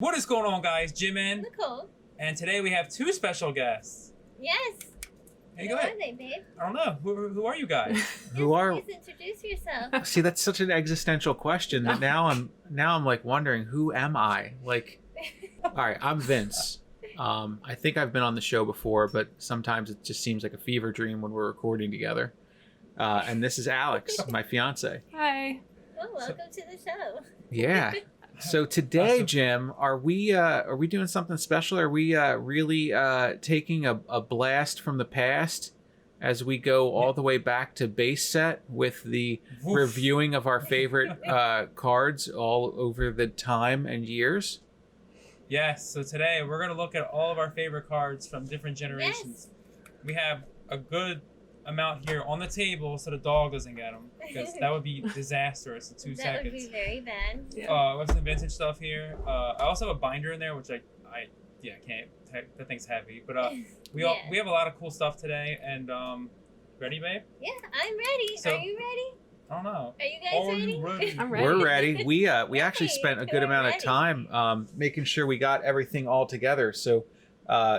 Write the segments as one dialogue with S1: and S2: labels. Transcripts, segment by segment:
S1: What is going on, guys? Jim in,
S2: Nicole.
S1: and today we have two special guests.
S2: Yes.
S1: Hey,
S2: Who
S1: go ahead.
S2: are they, babe?
S1: I don't know. Who are you guys?
S3: Who are?
S2: Please introduce yourself.
S3: See, that's such an existential question that now I'm like wondering, who am I? Like, all right, I'm Vince. I think I've been on the show before, but sometimes it just seems like a fever dream when we're recording together. And this is Alex, my fiance.
S4: Hi.
S2: Well, welcome to the show.
S3: Yeah. So today, Jim, are we doing something special? Are we really taking a blast from the past as we go all the way back to base set with the reviewing of our favorite cards all over the time and years?
S1: Yes. So today we're going to look at all of our favorite cards from different generations. Yes. We have a good amount here on the table so the dog doesn't get them, because that would be disastrous in 2 seconds.
S2: That would be very bad.
S1: Yeah. We have some vintage stuff here. I also have a binder in there, which I can't. That thing's heavy, but we have a lot of cool stuff today. And ready, babe?
S2: Yeah, I'm ready.
S1: So,
S2: are you ready?
S1: I don't know.
S2: Are you guys ready?
S1: You ready?
S4: I'm ready.
S3: We're ready. We actually spent a good amount of time making sure we got everything all together. So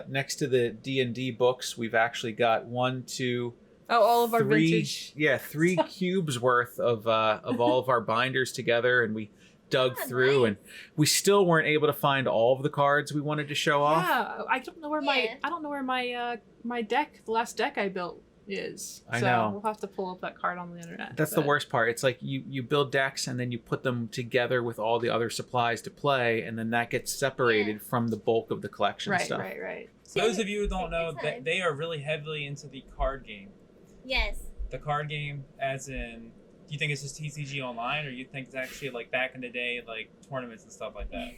S3: next to the D&D books, we've actually got 1, 2.
S4: All of our vintage.
S3: Yeah, 3 cubes worth of all of our binders together, and we dug through, and we still weren't able to find all of the cards we wanted to show off.
S4: Yeah, I don't know where my deck, the last deck I built is.
S3: I know.
S4: We'll have to pull up that card on the internet.
S3: That's the worst part. It's like you build decks and then you put them together with all the other supplies to play, and then that gets separated from the bulk of the collection stuff.
S4: Right.
S1: Those of you who don't know, they are really heavily into the card game.
S2: Yes.
S1: The card game, as in, do you think it's just TCG online, or you think it's actually like back in the day, like tournaments and stuff like that?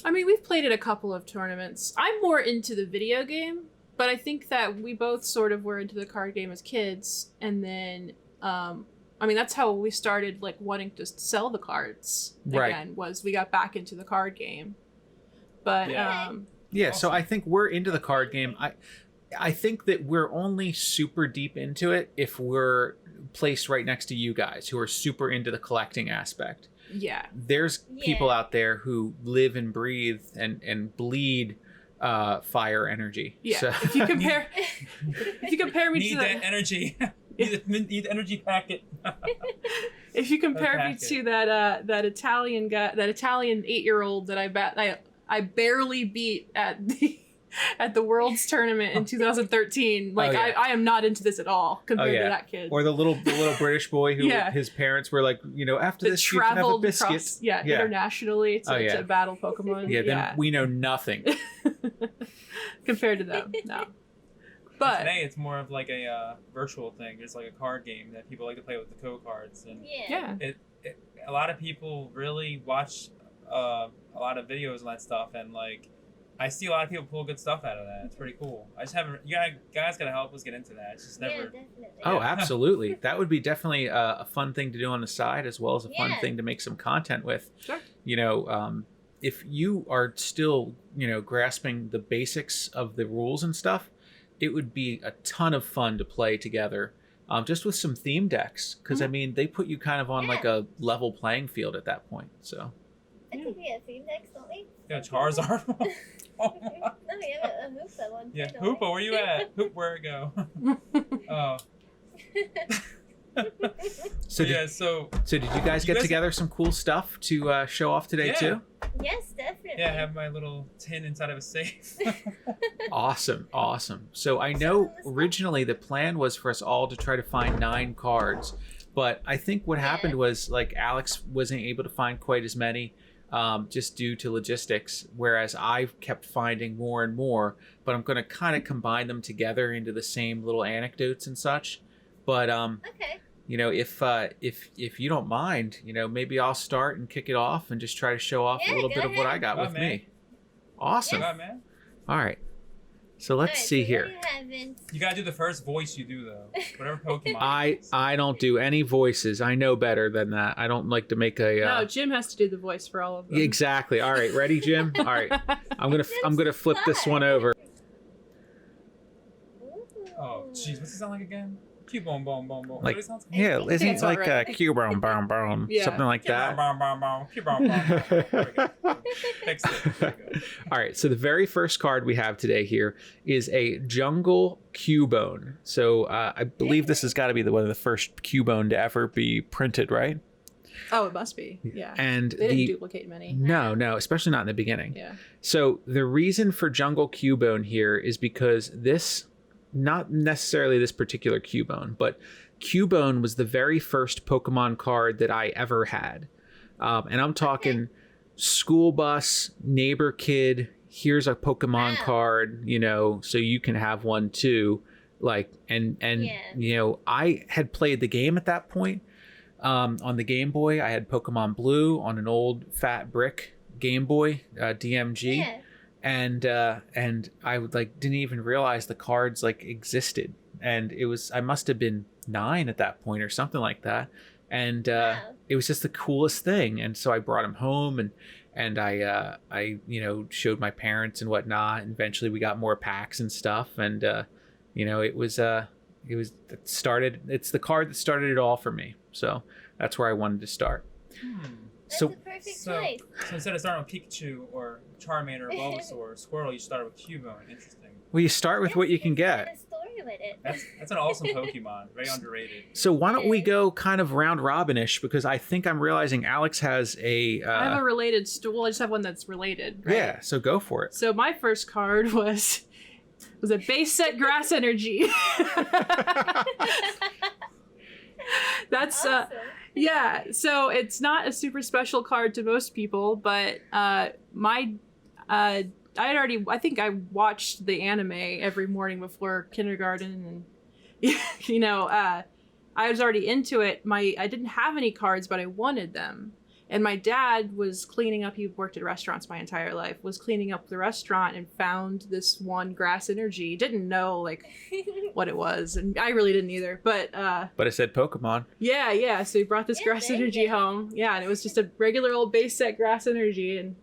S4: I mean, we've played at a couple of tournaments. I'm more into the video game, but I think that we both sort of were into the card game as kids, and then, I mean, that's how we started, like, wanting to sell the cards again, was we got back into the card game. But,
S3: yeah, so I think we're into the card game. I think that we're only super deep into it if we're placed right next to you guys who are super into the collecting aspect.
S4: Yeah.
S3: There's people out there who live and breathe and bleed fire energy.
S4: Yeah.
S3: So.
S4: If you compare me to
S1: that energy. Need the energy packet.
S4: If you compare me to that Italian guy, that Italian 8-year-old that I barely beat at the World's Tournament in 2013. Like, I am not into this at all compared to that kid.
S3: Or the little British boy who his parents were like, after this you can have a biscuit.
S4: Across, internationally to battle Pokemon.
S3: Then we know nothing.
S4: Compared to them, no. But
S1: today it's more of like a virtual thing. It's like a card game that people like to play with the code cards. And a lot of people really watch a lot of videos on that stuff, and like, I see a lot of people pull good stuff out of that. It's pretty cool. I just haven't. You guys gotta help us get into that. It's just never.
S2: Yeah, definitely.
S3: Oh, absolutely. That would be definitely a fun thing to do on the side, as well as a fun thing to make some content with.
S4: Sure.
S3: If you are still, grasping the basics of the rules and stuff, it would be a ton of fun to play together, just with some theme decks. Because I mean, they put you kind of on like a level playing field at that point. So.
S2: I think we have theme decks, don't we?
S1: Yeah, Charizard.
S2: No, we have a Hoopa one.
S1: Yeah, Hoopa, where you at? Hoop, where it go? Oh. So
S3: did you guys get together some cool stuff to show off today too?
S2: Yes, definitely.
S1: Yeah, I have my little tin inside of a safe.
S3: Awesome. So I know originally the plan was for us all to try to find 9 cards, but I think what happened was, like, Alex wasn't able to find quite as many. Just due to logistics, whereas I've kept finding more and more, but I'm going to kind of combine them together into the same little anecdotes and such. But if you don't mind, maybe I'll start and kick it off and just try to show off a little bit of what I got with me. Awesome.
S1: Man.
S3: All right. So let's see here.
S1: You gotta do the first voice you do, though. Whatever Pokemon.
S3: I don't do any voices. I know better than that. I don't like to make a.
S4: No, Jim has to do the voice for all of them.
S3: Exactly. All right, ready, Jim? All right. I'm gonna flip this one over.
S1: Oh, jeez, what's it sound like again? Cubone, boom, boom, boom.
S3: Like,
S1: What sounds
S3: yeah, isn't it like
S4: right.
S3: Cubone, boom, boom,
S4: Yeah.
S3: something like that?
S1: Cubone, boom, boom, Cubone, boom, boom. There we go. Fixed it. There we go.
S3: All right, so the very first card we have today here is a Jungle Cubone. So I believe this has got to be one of the first Cubone to ever be printed, right?
S4: Oh, it must be. Yeah.
S3: And
S4: They didn't duplicate many.
S3: No, especially not in the beginning.
S4: Yeah.
S3: So the reason for Jungle Cubone here is because this, not necessarily this particular Cubone, but Cubone was the very first Pokemon card that I ever had. And I'm talking school bus, neighbor kid, here's a Pokemon card, so you can have one too. Like, and I had played the game at that point. On the Game Boy, I had Pokemon Blue on an old fat brick Game Boy, DMG.
S2: Yeah.
S3: And I would didn't even realize the cards existed. And I must have been 9 at that point or something like that. And it was just the coolest thing. And so I brought him home and I showed my parents and whatnot. And eventually we got more packs and stuff. And it's the card that started it all for me. So that's where I wanted to start.
S2: That's
S3: So
S2: a perfect choice.
S1: So instead of starting with Pikachu or Charmander or Bulbasaur or Squirtle, you started with Cubone. Interesting.
S3: well, you start with what you can
S2: It's got
S3: get.
S2: a story with it.
S1: That's an awesome Pokemon. Very underrated.
S3: So why don't we go kind of round robinish, because I think I'm realizing Alex has a
S4: I have a related I just have one that's related. Right?
S3: yeah, so go for it.
S4: So my first card was a base set Grass Energy. That's
S2: Awesome.
S4: yeah. So it's not a super special card to most people, but I think I watched the anime every morning before kindergarten, and I was already into it. I didn't have any cards, but I wanted them. And my dad was cleaning up. He worked at restaurants my entire life. Was cleaning up the restaurant and found this one Grass Energy. Didn't know what it was, and I really didn't either. But
S3: But it said Pokemon.
S4: yeah. So he brought this Grass
S2: there you
S4: Energy
S2: go.
S4: home. Yeah, and it was just a regular old base set Grass Energy, and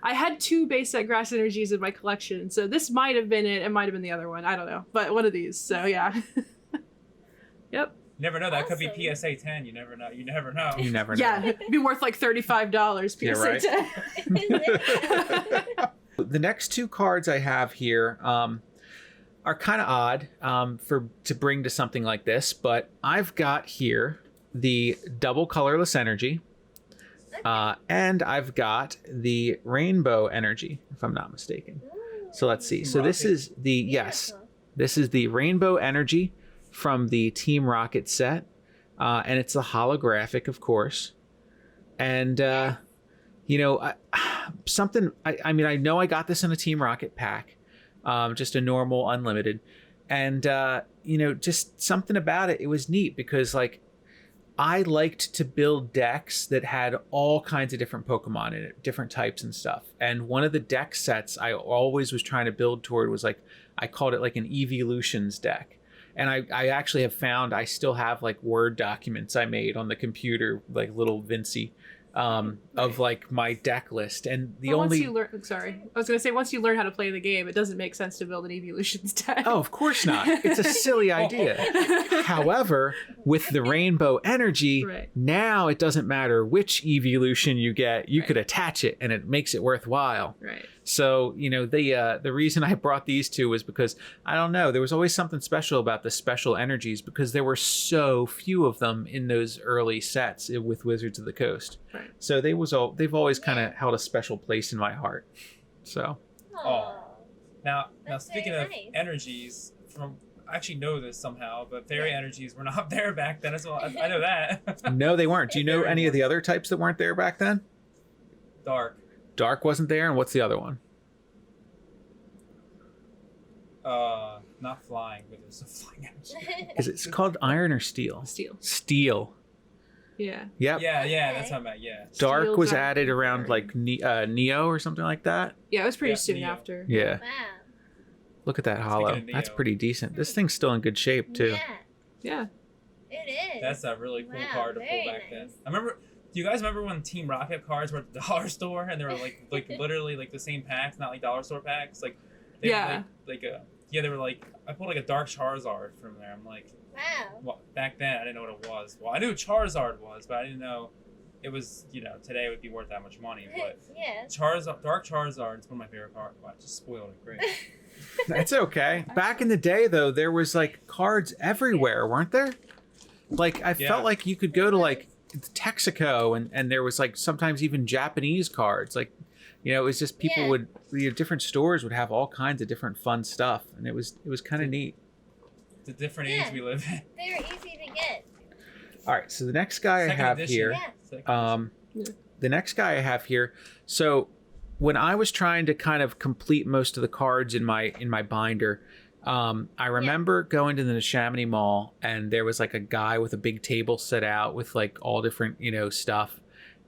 S4: I had 2 base set Grass Energies in my collection. So this might have been it. It might have been the other one. I don't know, but one of these. So yeah. Yep.
S1: You never know. That could be
S2: Awesome.
S1: PSA 10. You never know. You never know.
S3: You never know.
S4: Yeah, it'd be worth $35.
S3: Yeah, right. The next 2 cards I have here are kind of odd to bring to something like this, but I've got here the double colorless energy, and I've got the rainbow energy, if I'm not mistaken. So let's see. So this is this is the rainbow energy from the Team Rocket set, and it's a holographic, of course. And I know I got this in a Team Rocket pack, just a normal unlimited, and just something about it. It was neat because I liked to build decks that had all kinds of different Pokemon in it, different types and stuff. And one of the deck sets I always was trying to build toward was I called it an Evolutions deck. And I actually have found I still have Word documents I made on the computer, little Vinci, of my deck list. And
S4: once you learn, once you learn how to play the game, it doesn't make sense to build an Evolutions deck.
S3: Oh, of course not. It's a silly idea. However, with the rainbow energy, now it doesn't matter which evolution you get, you could attach it and it makes it worthwhile.
S4: Right.
S3: So, the reason I brought these 2 was because, I don't know, there was always something special about the special energies because there were so few of them in those early sets with Wizards of the Coast.
S4: Right.
S3: So they've always kind of held a special place in my heart. So.
S1: Oh. Now
S2: That's
S1: speaking
S2: very
S1: of
S2: nice.
S1: energies, I actually know this somehow, but fairy energies were not there back then as well. I know that.
S3: No, they weren't. Do you know any of the other types that weren't there back then? Dark wasn't there, and what's the other one?
S1: Not flying, but there's a flying energy.
S3: It's called Iron or Steel? Steel.
S4: Yeah.
S3: Yep.
S1: Yeah, that's what I meant. Yeah.
S3: Dark
S4: Steel
S3: was
S4: got
S3: added around Neo or something like that.
S4: Yeah, it was pretty
S1: Yeah,
S4: soon
S1: Neo.
S4: after.
S3: Yeah.
S2: Wow.
S3: Look at that hollow.
S1: of
S3: That's
S1: Neo.
S3: pretty decent. This thing's still in good shape too.
S2: Yeah,
S4: Yeah.
S2: it is.
S1: That's a really cool
S2: Wow,
S1: card to pull
S2: very
S1: back then.
S2: nice.
S1: I remember. Do you guys remember when Team Rocket cards were at the dollar store and they were literally the same packs, not dollar store packs? They
S4: Yeah.
S1: were yeah, they were like, I pulled like a Dark Charizard from there. I'm like,
S2: wow.
S1: well, back then I didn't know what it was. Well, I knew Charizard was, but I didn't know it was, today it would be worth that much money. But
S2: yeah.
S1: Dark Charizard is one of my favorite cards. Wow, I just spoiled it. Great.
S3: That's okay. Back in the day, though, there was like cards everywhere, weren't there? Like I felt like you could go to like Texaco and there was like sometimes even Japanese cards. Like, it was just people would different stores would have all kinds of different fun stuff, and it was kind of neat.
S1: The different age we live in.
S2: They're easy to get.
S3: All right, so the next guy I have here, the next guy I have here. So when I was trying to kind of complete most of the cards in my binder, I remember going to the Neshaminy Mall, and there was like a guy with a big table set out with like all different stuff,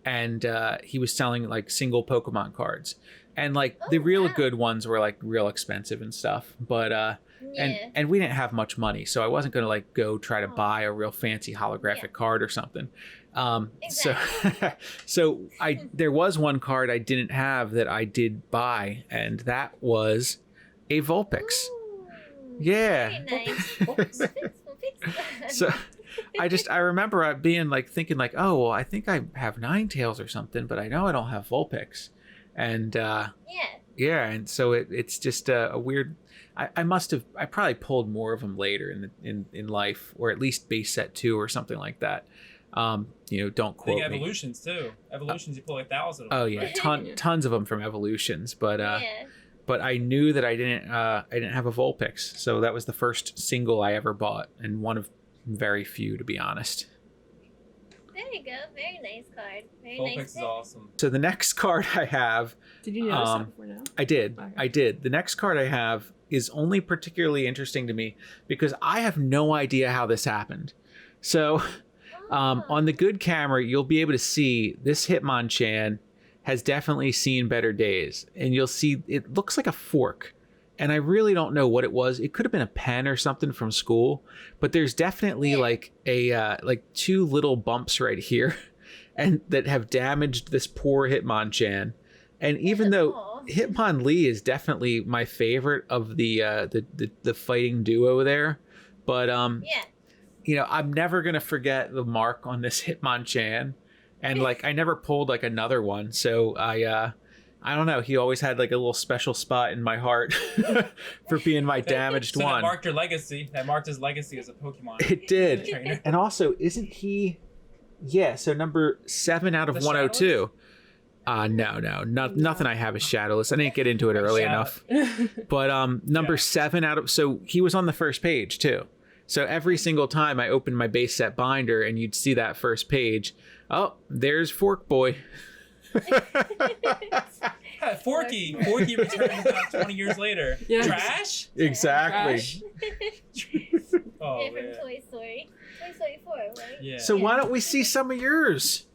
S3: and he was selling like single Pokemon cards, and like the real good ones were like real expensive and stuff, but and we didn't have much money, so I wasn't gonna like go try to buy a real fancy holographic card or something.
S2: Exactly.
S3: So there was one card I didn't have that I did buy, and that was a Vulpix.
S2: Ooh,
S3: Yeah.
S2: very nice.
S3: So I remember being like thinking like, oh well, I think I have Ninetales or something, but I know I don't have Vulpix, and and so it's just a weird. I probably pulled more of them later in life, or at least base set 2 or something like that. Don't quote me.
S1: Evolutions too. Evolutions, you pull like 1,000 of them.
S3: Oh yeah, tons of them from Evolutions, but I knew that I didn't have a Vulpix, so that was the first single I ever bought, and one of very few, to be honest.
S2: There you go. Very nice card. Very
S1: Vulpix
S2: nice.
S1: is awesome.
S3: So the next card I have.
S4: Did you notice that before now?
S3: I did.
S4: Okay.
S3: I did. The next card I have is only particularly interesting to me because I have no idea how this happened. So on the good camera, you'll be able to see this Hitmonchan has definitely seen better days. And you'll see it looks like a fork. And I really don't know what it was. It could have been a pen or something from school, but there's definitely like a like 2 little bumps right here, and that have damaged this poor Hitmonchan. And even though Hitmonlee is definitely my favorite of the fighting duo there, but I'm never gonna forget the mark on this Hitmonchan, and like I never pulled like another one, so I don't know. He always had like a little special spot in my heart for being my damaged one.
S1: That marked your legacy. That marked his legacy as a Pokemon.
S3: It did. And also, isn't he? Yeah. So number 7 out of 102. Nothing I have is shadowless. I didn't get into it early enough. But number 7 out of. So he was on the first page too. So every single time I opened my base set binder and you'd see that first page, oh, there's Fork Boy.
S1: Forky returned about 20 years later. Yeah. Trash?
S3: Exactly.
S2: Trash. Oh, from Toy Story. Toy Story 4, right?
S3: Yeah. So why don't we see some of yours?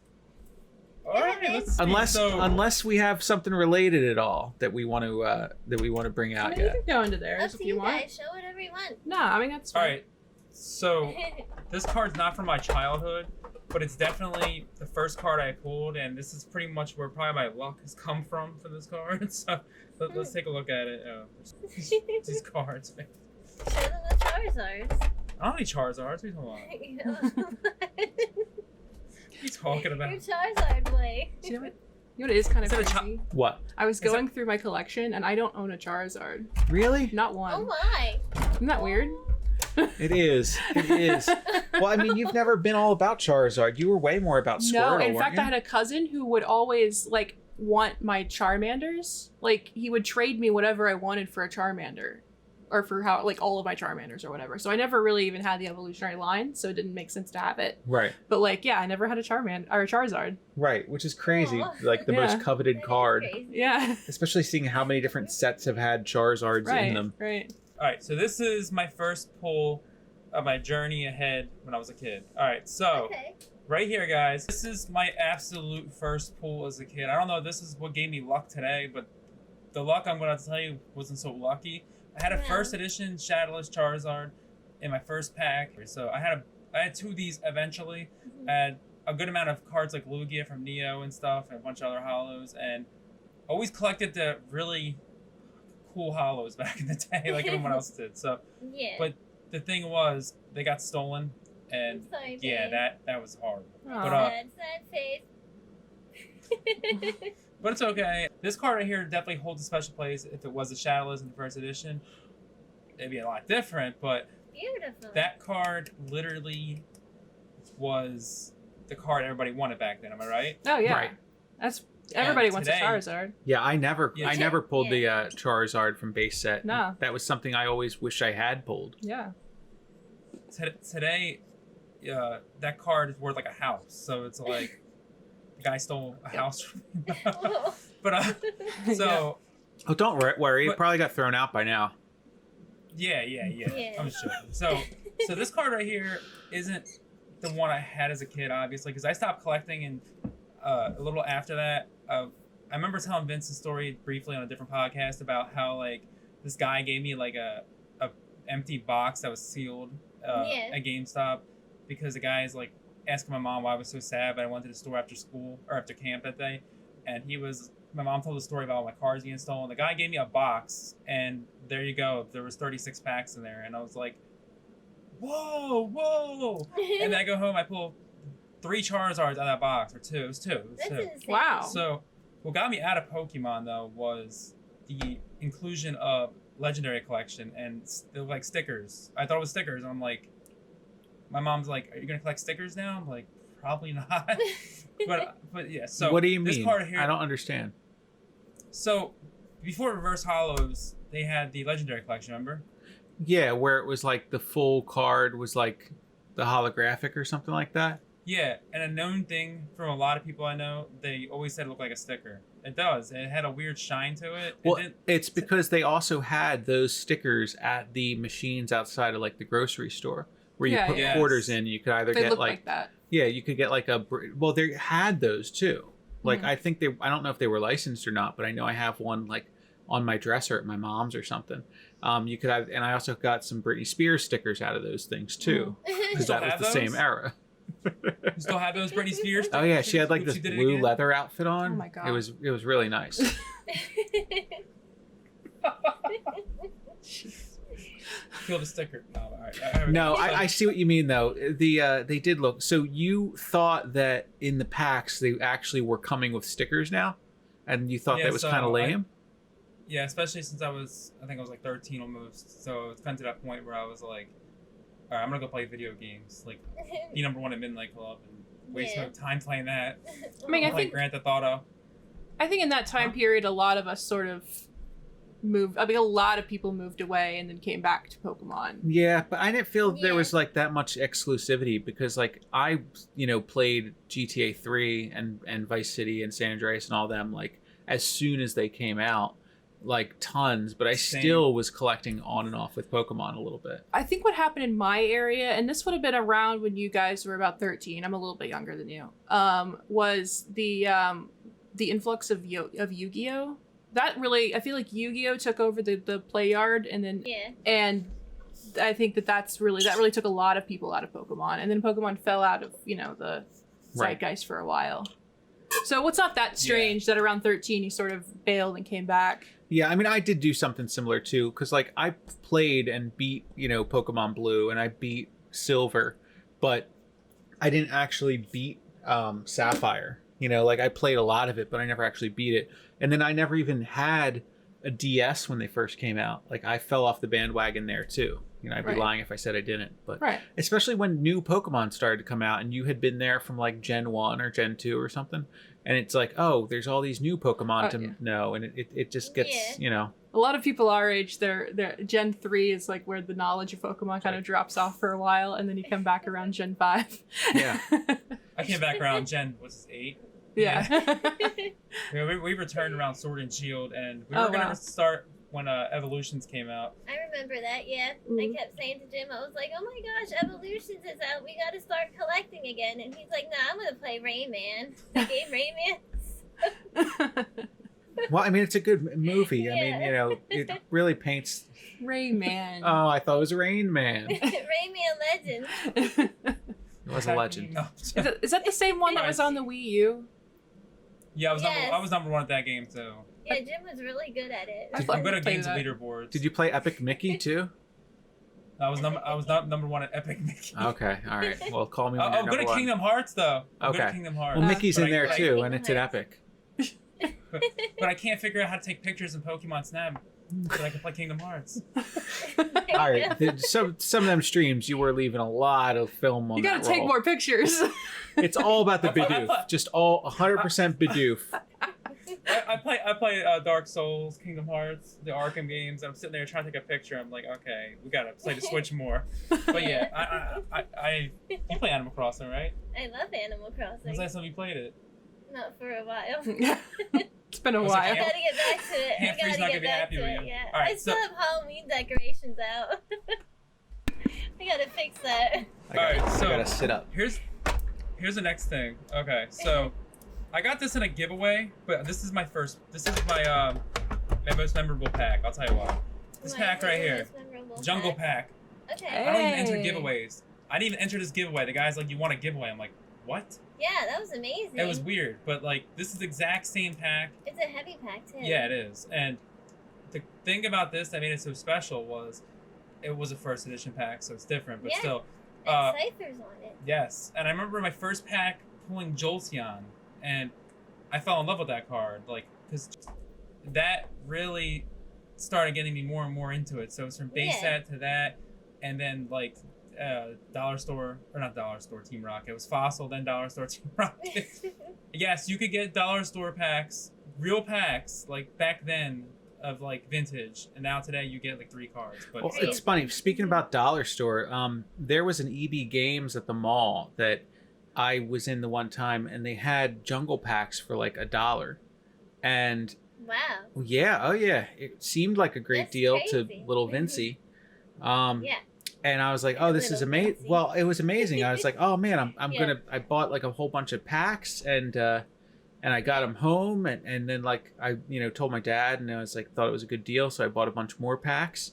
S1: All right, let's see.
S3: Unless we have something related at all that we want to bring out yet.
S4: You can go into theirs if you want.
S2: Guys, show whatever you want.
S4: No, I mean that's fine.
S1: All right. So this card's not from my childhood, but it's definitely the first card I pulled, and this is pretty much where probably my luck has come from for this card. So let's take a look at it. These cards. Man.
S2: Show them the Charizards.
S1: I don't need Charizards. What are you talking about? What are you talking about?
S2: Your Charizard way.
S4: You know what is kind of crazy?
S3: What?
S4: I was going through my collection, and I don't own a Charizard.
S3: Really?
S4: Not one.
S2: Oh my.
S4: Isn't that weird?
S3: It is. Well, I mean, you've never been all about Charizard. You were way more about Squirtle.
S4: No, in fact, I had a cousin who would always like want my Charmanders. Like he would trade me whatever I wanted for a Charmander, or for how like all of my Charmanders or whatever. So I never really even had the evolutionary line, so it didn't make sense to have it.
S3: Right.
S4: But like, yeah, I never had a Charmander or a Charizard.
S3: Right, which is crazy. Like the most coveted card.
S4: Yeah.
S3: Especially seeing how many different sets have had Charizards in them.
S4: Right.
S1: All right, so this is my first pull of my journey ahead when I was a kid. All right, so right here, guys, this is my absolute first pull as a kid. I don't know if this is what gave me luck today, but the luck I'm going to tell you wasn't so lucky. I had a first edition Shadowless Charizard in my first pack. So I had 2 of these eventually. I had a good amount of cards like Lugia from Neo and stuff, and a bunch of other holos, and always collected the really cool hollows back in the day, like everyone else did. So,
S2: yeah.
S1: But the thing was, they got stolen, and
S2: sorry,
S1: yeah, that was horrible.
S2: Sad face.
S1: But it's okay. This card right here definitely holds a special place. If it was a Shadowless in the first edition, it'd be a lot different. But
S2: beautiful.
S1: That card literally was the card everybody wanted back then. Am I right?
S4: Oh yeah.
S3: Right.
S4: That's everybody
S1: and
S4: wants
S1: today,
S4: a Charizard.
S3: Yeah, I never pulled the
S2: Yeah.
S3: Charizard from base set.
S4: No.
S3: That was something I always wish I had pulled.
S4: Yeah.
S1: Today, that card is worth like a house. So it's like the guy stole a house from me. But so.
S3: Oh, don't worry. It probably got thrown out by now.
S1: Yeah. I'm just joking. So this card right here isn't the one I had as a kid, obviously, because I stopped collecting, and a little after that, I remember telling Vince's story briefly on a different podcast about how like this guy gave me like a empty box that was sealed at GameStop, because the guy is like asking my mom why I was so sad, but I went to the store after school or after camp that day, and my mom told the story about all my cards being stolen. The guy gave me a box, and there you go. There was 36 packs in there, and I was like, whoa. And then I go home, I pull 3 Charizards out of that box, or 2. It was 2.
S4: Wow.
S1: So what got me out of Pokemon, though, was the inclusion of Legendary Collection, and they were like stickers. I thought it was stickers, and I'm like, my mom's like, are you going to collect stickers now? I'm like, probably not. but yeah, so
S3: what do you mean?
S1: This card here,
S3: I don't understand.
S1: So before Reverse Hollows, they had the Legendary Collection, remember?
S3: Yeah, where it was like the full card was like the holographic or something like that.
S1: Yeah, and a known thing from a lot of people I know, they always said it looked like a sticker. It does. It had a weird shine to it.
S3: Well, it's because they also had those stickers at the machines outside of like the grocery store where you put quarters in. You could either get like
S4: that.
S3: Yeah, you could get like well, they had those too. Like I think I don't know if they were licensed or not, but I know I have one like on my dresser at my mom's or something. You could have, and I also got some Britney Spears stickers out of those things too, because that was the same era.
S1: You still have those Britney Spears stickers?
S3: Oh yeah, she had like this blue leather outfit on.
S4: Oh my god,
S3: it was really nice.
S1: Kill the sticker.
S3: No, I see what you mean though. They did look. So you thought that in the packs they actually were coming with stickers now, and you thought that was kind of lame.
S1: Yeah, especially since I think I was like 13 almost. So it's come to that point where I was like, all right, I'm gonna go play video games, like be #1 at Midnight Club, and waste my time playing that.
S4: I mean, I think
S1: Grand Theft Auto.
S4: I think in that time period, a lot of us sort of moved. I mean, a lot of people moved away and then came back to Pokemon.
S3: Yeah, but I didn't feel there was like that much exclusivity, because like I, played GTA 3 and Vice City and San Andreas and all them like as soon as they came out. Like tons, but I still was collecting on and off with Pokemon a little bit.
S4: I think what happened in my area, and this would have been around when you guys were about 13, I'm a little bit younger than you, was the influx of Yu-Gi-Oh! That really, I feel like Yu-Gi-Oh! Took over the play yard, and then and I think that really took a lot of people out of Pokemon, and then Pokemon fell out of the zeitgeist for a while. So it's not that strange that around 13 you sort of bailed and came back.
S3: Yeah, I mean, I did do something similar too, because like I played and beat, Pokemon Blue, and I beat Silver, but I didn't actually beat Sapphire. Like I played a lot of it, but I never actually beat it. And then I never even had a DS when they first came out. Like I fell off the bandwagon there too. I'd be lying if I said I didn't. But especially when new Pokemon started to come out, and you had been there from like Gen 1 or Gen 2 or something. And it's like, oh, there's all these new Pokemon to know. And it just gets,
S4: A lot of people our age, their Gen 3 is like where the knowledge of Pokemon kind of drops off for a while. And then you come back around Gen 5.
S1: Yeah. I came back around Gen, 8?
S4: Yeah.
S1: We returned around Sword and Shield, and we were going to start when Evolutions came out.
S2: I remember that, I kept saying to Jim, I was like, oh my gosh, Evolutions is out, we gotta start collecting again. And he's like, nah, I'm gonna play Rayman. The game Rayman.
S3: Well, I mean, it's a good movie. I mean, it really paints...
S4: Rayman.
S3: Oh, I thought it was Rain Man.
S2: Rayman Legend.
S3: It was a legend.
S4: Is that the same one that was on the Wii U?
S1: Yeah, I was number 1 at that game too.
S2: Yeah, Jim was really good at it.
S1: I'm good at games of leaderboards.
S3: Did you play Epic Mickey too?
S1: I was not number 1 at Epic Mickey.
S3: Okay, all right. Well, call me when
S1: I'm good at Kingdom Hearts though. I'm good at Kingdom Hearts.
S3: Well, Mickey's in there too, and it's an Epic.
S1: But I can't figure out how to take pictures in Pokemon Snap. But I can play Kingdom Hearts.
S3: All right. Some of them streams, you were leaving a lot of film on.
S4: You gotta take more pictures.
S3: It's all about the Bidoof. Just all 100% Bidoof.
S1: I play Dark Souls, Kingdom Hearts, the Arkham games. I'm sitting there trying to take a picture. I'm like, okay, we gotta play the Switch more. But yeah, you play Animal Crossing, right?
S2: I love Animal Crossing.
S1: When's the last time you played it?
S2: Not for a while.
S4: It's been a while.
S2: I gotta get back to it.
S1: Can't freeze not gonna be happy with you.
S2: Yeah.
S1: All right,
S2: I still have Halloween decorations out. I gotta fix that.
S1: All right, so
S3: I gotta sit up.
S1: Here's the next thing. Okay, so I got this in a giveaway, but this is my most memorable pack. I'll tell you why. This pack right here, Jungle Pack.
S2: Okay.
S1: I don't even enter giveaways. I didn't even enter this giveaway. The guy's like, "You want a giveaway?" I'm like, "What?"
S2: Yeah, that was amazing.
S1: It was weird, but like this is the exact same pack.
S2: It's a heavy pack too.
S1: Yeah, it is. And the thing about this that made it so special was it was a first edition pack, so it's different, but still.
S2: And ciphers on it.
S1: Yes, and I remember my first pack pulling Jolteon, and I fell in love with that card, like, because that really started getting me more and more into it. So it's from base set to that, and then like Dollar Store, or not Dollar Store, Team Rocket. It was Fossil, then Dollar Store, Team Rocket. Yes, you could get Dollar Store packs, real packs, like back then, of like vintage, and now today you get like 3 cards. But
S3: well, it's funny. Speaking about Dollar Store, there was an EB Games at the mall that I was in the one time, and they had jungle packs for like $1, and
S2: wow.
S3: Yeah, oh yeah, it seemed like a great deal
S2: crazy.
S3: To little Vincey.
S2: Yeah.
S3: And I was like, oh, this is amazing. Well, it was amazing. I was like, oh man, I bought like a whole bunch of packs, and I got them home, and then like I told my dad, and I was like, thought it was a good deal, so I bought a bunch more packs,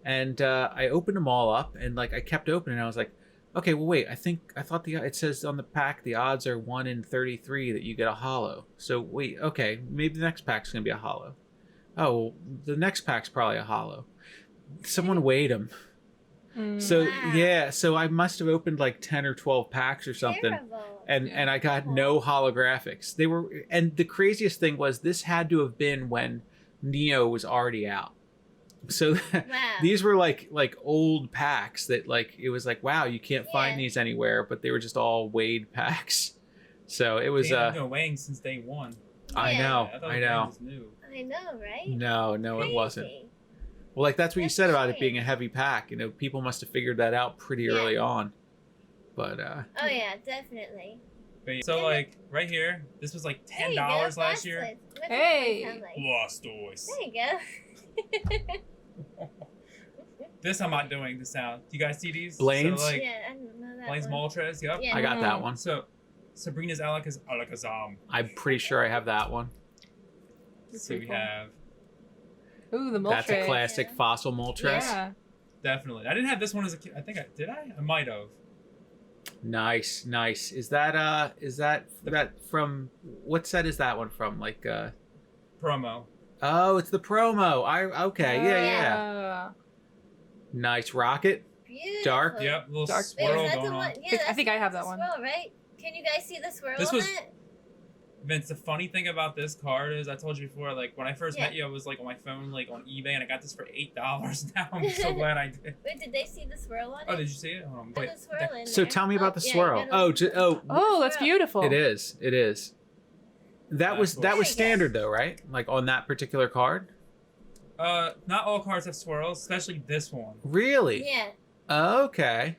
S3: and I opened them all up, and like I kept opening, and I was like, okay, well wait, I thought it says on the pack the odds are 1 in 33 that you get a holo. So wait, okay, maybe the next pack's gonna be a holo. Oh, well, the next pack's probably a holo. Someone weighed them. So yeah, so I must have opened like 10 or 12 packs or something.
S2: Terrible.
S3: And I got no holographics. They were, and the craziest thing was this had to have been when Neo was already out. So these were like old packs that like it was like, wow, you can't find these anywhere, but they were just all weighed packs. So it was
S1: no weighing since day 1.
S3: I know.
S2: I know, right?
S3: No,
S2: Crazy.
S3: It wasn't. Well, like that's what you said about it being a heavy pack. People must have figured that out pretty early on. But
S2: oh yeah, definitely.
S1: So like right here, this was like $10 last year.
S4: Hey,
S1: Blastoise.
S2: There you go.
S1: This I'm not doing the sound. Do you guys see these?
S3: Blaine's?
S1: So, like,
S2: Yeah, I don't know that
S1: Blaine's
S2: one.
S1: Moltres. Yep.
S2: Yeah.
S3: I got that one.
S1: So Sabrina's Alakazam.
S3: I'm pretty sure I have that one.
S1: So we have.
S4: Ooh, the Moltres.
S3: That's a classic fossil Moltres.
S4: Yeah.
S1: Definitely. I didn't have this one as a kid. I think did I? I might have.
S3: Nice. Is that from what set is that one from? Like
S1: Promo.
S3: Oh, it's the promo. Yeah. Nice Rocket.
S2: Beautiful.
S3: Dark.
S1: Yep, little
S4: Dark.
S1: swirl
S2: Wait, is that
S1: going
S2: the
S1: on.
S2: one? Yeah,
S4: I think I have that one.
S2: Swirl, right? Can you guys see the swirl
S1: This
S2: on
S1: was-
S2: it?
S1: Vince, the funny thing about this card is I told you before, like when I first met you, I was like on my phone, like on eBay, and I got this for $8. Now I'm so glad I did.
S2: Wait, did they see the swirl on it?
S1: Oh, did you see it?
S2: There's a swirl in
S3: So
S2: there.
S3: tell me about the
S2: yeah,
S3: swirl.
S2: you gotta-
S4: Oh, that's beautiful.
S3: It is. That was
S1: There you go.
S3: standard though, right? Like on that particular card.
S1: Not all cards have swirls, especially this one.
S3: Really?
S2: Yeah.
S3: Okay.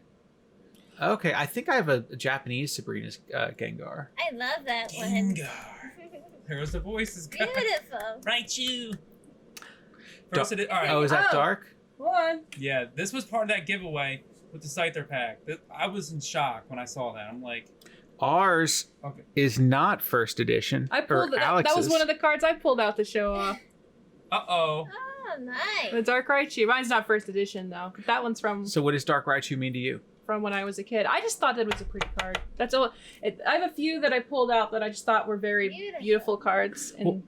S3: I think I have a Japanese Sabrina's Gengar.
S2: I love that one.
S1: Gengar. There's the voices.
S2: Beautiful.
S1: Raichu. First all right.
S3: Oh, is that dark?
S4: One.
S1: Yeah, this was part of that giveaway with the Scyther pack. I was in shock when I saw that. I'm like,
S3: Ours is not first edition.
S4: I pulled
S3: or
S4: it. That was
S3: Alex's.
S4: one of the cards I pulled out to show off.
S1: uh-oh.
S2: Oh, nice.
S4: The Darkraichu. Mine's not first edition though. That one's from.
S3: So what does Darkraichu mean to you?
S4: from when I was a kid. I just thought that it was a pretty card. That's all. I have a few that I pulled out that I just thought were very beautiful cards. And
S3: well,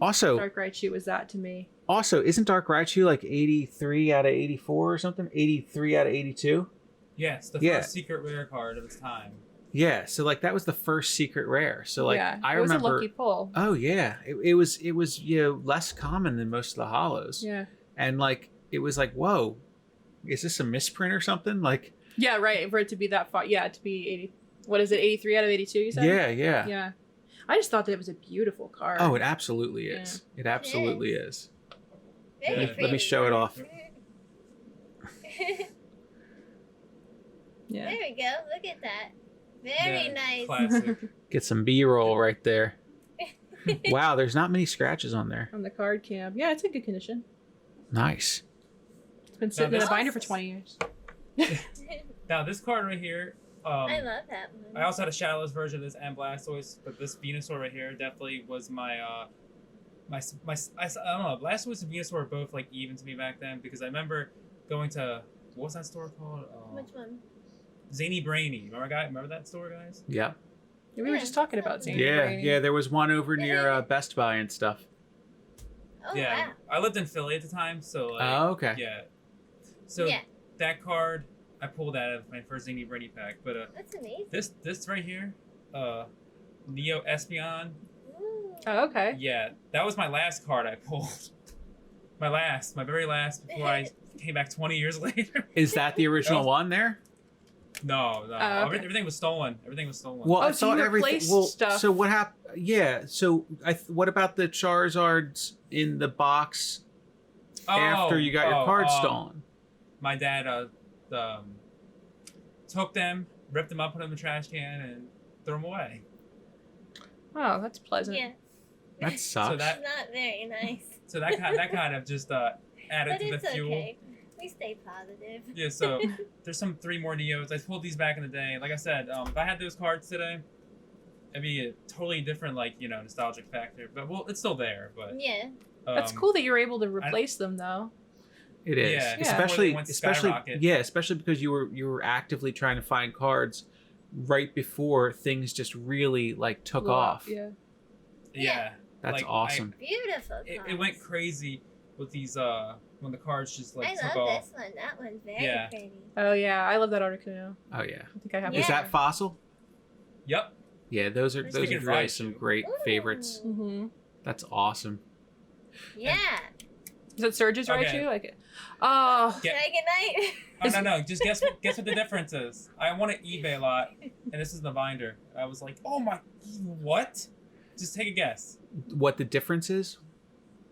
S3: also,
S4: Darkraichu was that to me.
S3: Also, isn't Darkraichu like 83 out of 84 or something? 83 out of 82?
S1: Yes, the first secret rare card of its time.
S3: Yeah, so like that was the first secret rare. So like I remember.
S4: It was a lucky pull.
S3: Oh yeah, it was less common than most of the hollows.
S4: Yeah.
S3: And like it was like, whoa, is this a misprint or something? Like.
S4: Yeah, right. For it to be that far, to be 80. What is it? 83 out of 82. You said.
S3: Yeah.
S4: Yeah. I just thought that it was a beautiful card.
S3: Oh, it absolutely is. It absolutely is.
S2: Very
S3: Let me show it off.
S4: Yeah.
S2: There we go. Look at that. Very nice.
S1: Classic.
S3: Get some B-roll right there. Wow, there's not many scratches on there.
S4: On the card cam. Yeah, it's in good condition.
S3: Nice.
S4: It's been sitting in a binder for 20 years.
S1: Now this card right here.
S2: I love that one.
S1: I also had a Shadowless version of this and Blastoise, but this Venusaur right here definitely was my I don't know. Blastoise and Venusaur were both like even to me back then because I remember going to what was that store called?
S2: Which one?
S1: Zany Brainy. Remember that store, guys?
S3: Yeah.
S4: We were just talking about Zany Brainy.
S3: Yeah. There was one over near Best Buy and stuff.
S2: Oh,
S1: yeah.
S2: wow.
S1: I lived in Philly at the time, so like.
S3: Oh, okay.
S1: Yeah. So that card, I pulled out of my first Zany Brainy pack, but
S2: that's amazing.
S1: This right here, Neo Espeon.
S2: Ooh.
S4: Oh, okay.
S1: Yeah, that was my last card I pulled. My very last before I came back 20 years later.
S3: Is that the original one there?
S1: No.
S4: Oh, okay.
S1: Everything was stolen. Everything was stolen.
S3: Well, I
S4: so
S3: thought
S4: you
S3: everything.
S4: replaced
S3: Well,
S4: stuff.
S3: so what happened? Yeah. So what about the Charizards in the box after you got your card stolen?
S1: My dad took them, ripped them up, put them in the trash can, and threw them away.
S4: Oh, that's pleasant.
S2: Yeah.
S3: That sucks.
S1: So that,
S2: Not very nice.
S1: So that kind of just added
S2: But
S1: to the
S2: it's
S1: fuel.
S2: okay. We stay positive.
S1: Yeah, so there's 3 more Neos. I pulled these back in the day. Like I said, if I had those cards today, it'd be a totally different, nostalgic factor. But it's still there. But
S2: Yeah.
S4: That's cool that you're able to replace them, though.
S3: It is,
S1: Yeah.
S3: especially
S1: Skyrocket.
S3: especially because you were actively trying to find cards right before things just really took off.
S1: Yeah.
S3: That's awesome.
S2: Beautiful.
S1: It went crazy with these when the cards just
S2: I
S1: took
S2: love
S1: off.
S2: this one. That one's very pretty.
S4: Oh yeah, I love that Articuno.
S3: Oh yeah.
S4: I think I have.
S3: Is that Fossil?
S1: Yep.
S3: Yeah, those are really some great favorites.
S4: Mm-hmm.
S3: That's awesome.
S2: Yeah.
S4: Is it Surge's
S1: Okay.
S4: Raichu? Oh.
S2: Good night.
S1: Oh no! Just guess what the difference is. I want to eBay a lot, and this is the binder. I was like, oh my, what? Just take a guess.
S3: What the difference is?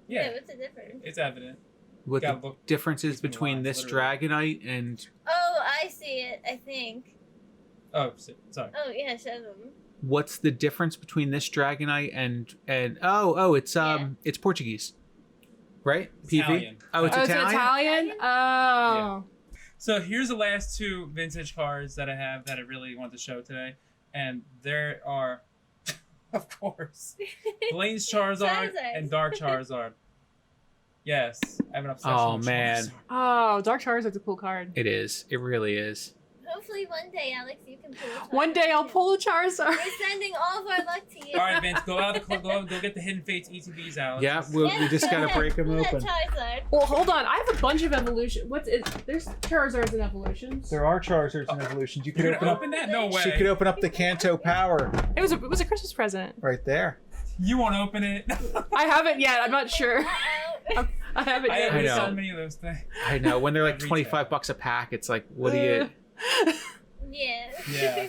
S2: Yeah, what's the difference?
S1: It's evident.
S3: What the difference is between this Dragonite and...
S2: Oh, I see it, I think.
S1: Oh, sorry.
S2: Oh, yeah, show them.
S3: What's the difference between this Dragonite and it's Portuguese, right?
S1: Italian.
S3: PV. Oh, it's Italian.
S4: It's Italian. Oh.
S1: Yeah. So here's the last 2 vintage cards that I have that I really want to show today, and there are, of course, Blaine's Charizard and Dark Charizard. Yes, I have an obsession with
S3: man.
S1: Charizard.
S4: Oh, Dark Charizard's a cool card.
S3: It is. It really is.
S2: Hopefully one day, Alex, you can pull a Charizard.
S4: One day I'll pull a Charizard.
S2: We're sending all of our luck to you.
S1: All right, Vince, go get the Hidden Fates ETBs out.
S3: Yeah, we just gotta break them open.
S2: Charizard.
S4: Well, hold on. I have a bunch of evolution. There's Charizards and evolutions.
S3: There are Charizards and evolutions. You could
S1: You're gonna open that? No way.
S3: She could open up the Kanto Power.
S4: It was a Christmas present.
S3: Right there.
S1: You won't open it.
S4: I haven't yet. I'm not sure. I haven't yet.
S1: I
S3: know.
S1: so many of those things.
S3: I know. When they're like $25 a pack, it's like, what do you...
S2: Yeah.
S1: Yeah.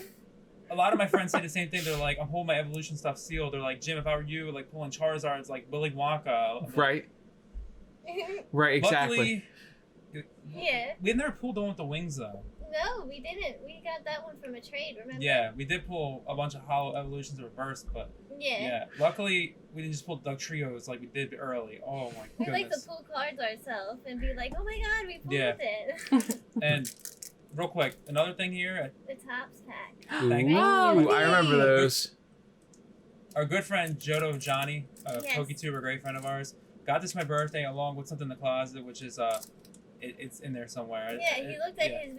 S1: A lot of my friends say the same thing. They're like, I'm holding my evolution stuff sealed. They're like, Jim, if I were you, pulling Charizards like Willy Wonka.
S3: Right. Right, exactly.
S1: Luckily,
S2: Yeah.
S1: we never pulled the one with the wings, though.
S2: No, we didn't. We got that one from a trade, remember?
S1: Yeah, we did pull a bunch of hollow evolutions reversed, but
S2: Yeah.
S1: luckily, we didn't just pull Doug Trios like we did early. Oh, my
S2: We
S1: goodness.
S2: like to pull cards ourselves and be like, oh my god, we pulled it.
S1: And real quick, another thing here.
S2: The Tops pack.
S1: Thank you.
S3: Ooh, I remember those.
S1: Our good friend Jodo Johnny,
S2: Yes.
S1: PokeTuber, a great friend of ours, got this for my birthday along with something in the closet, which is it's in there somewhere.
S2: Yeah, he looked at his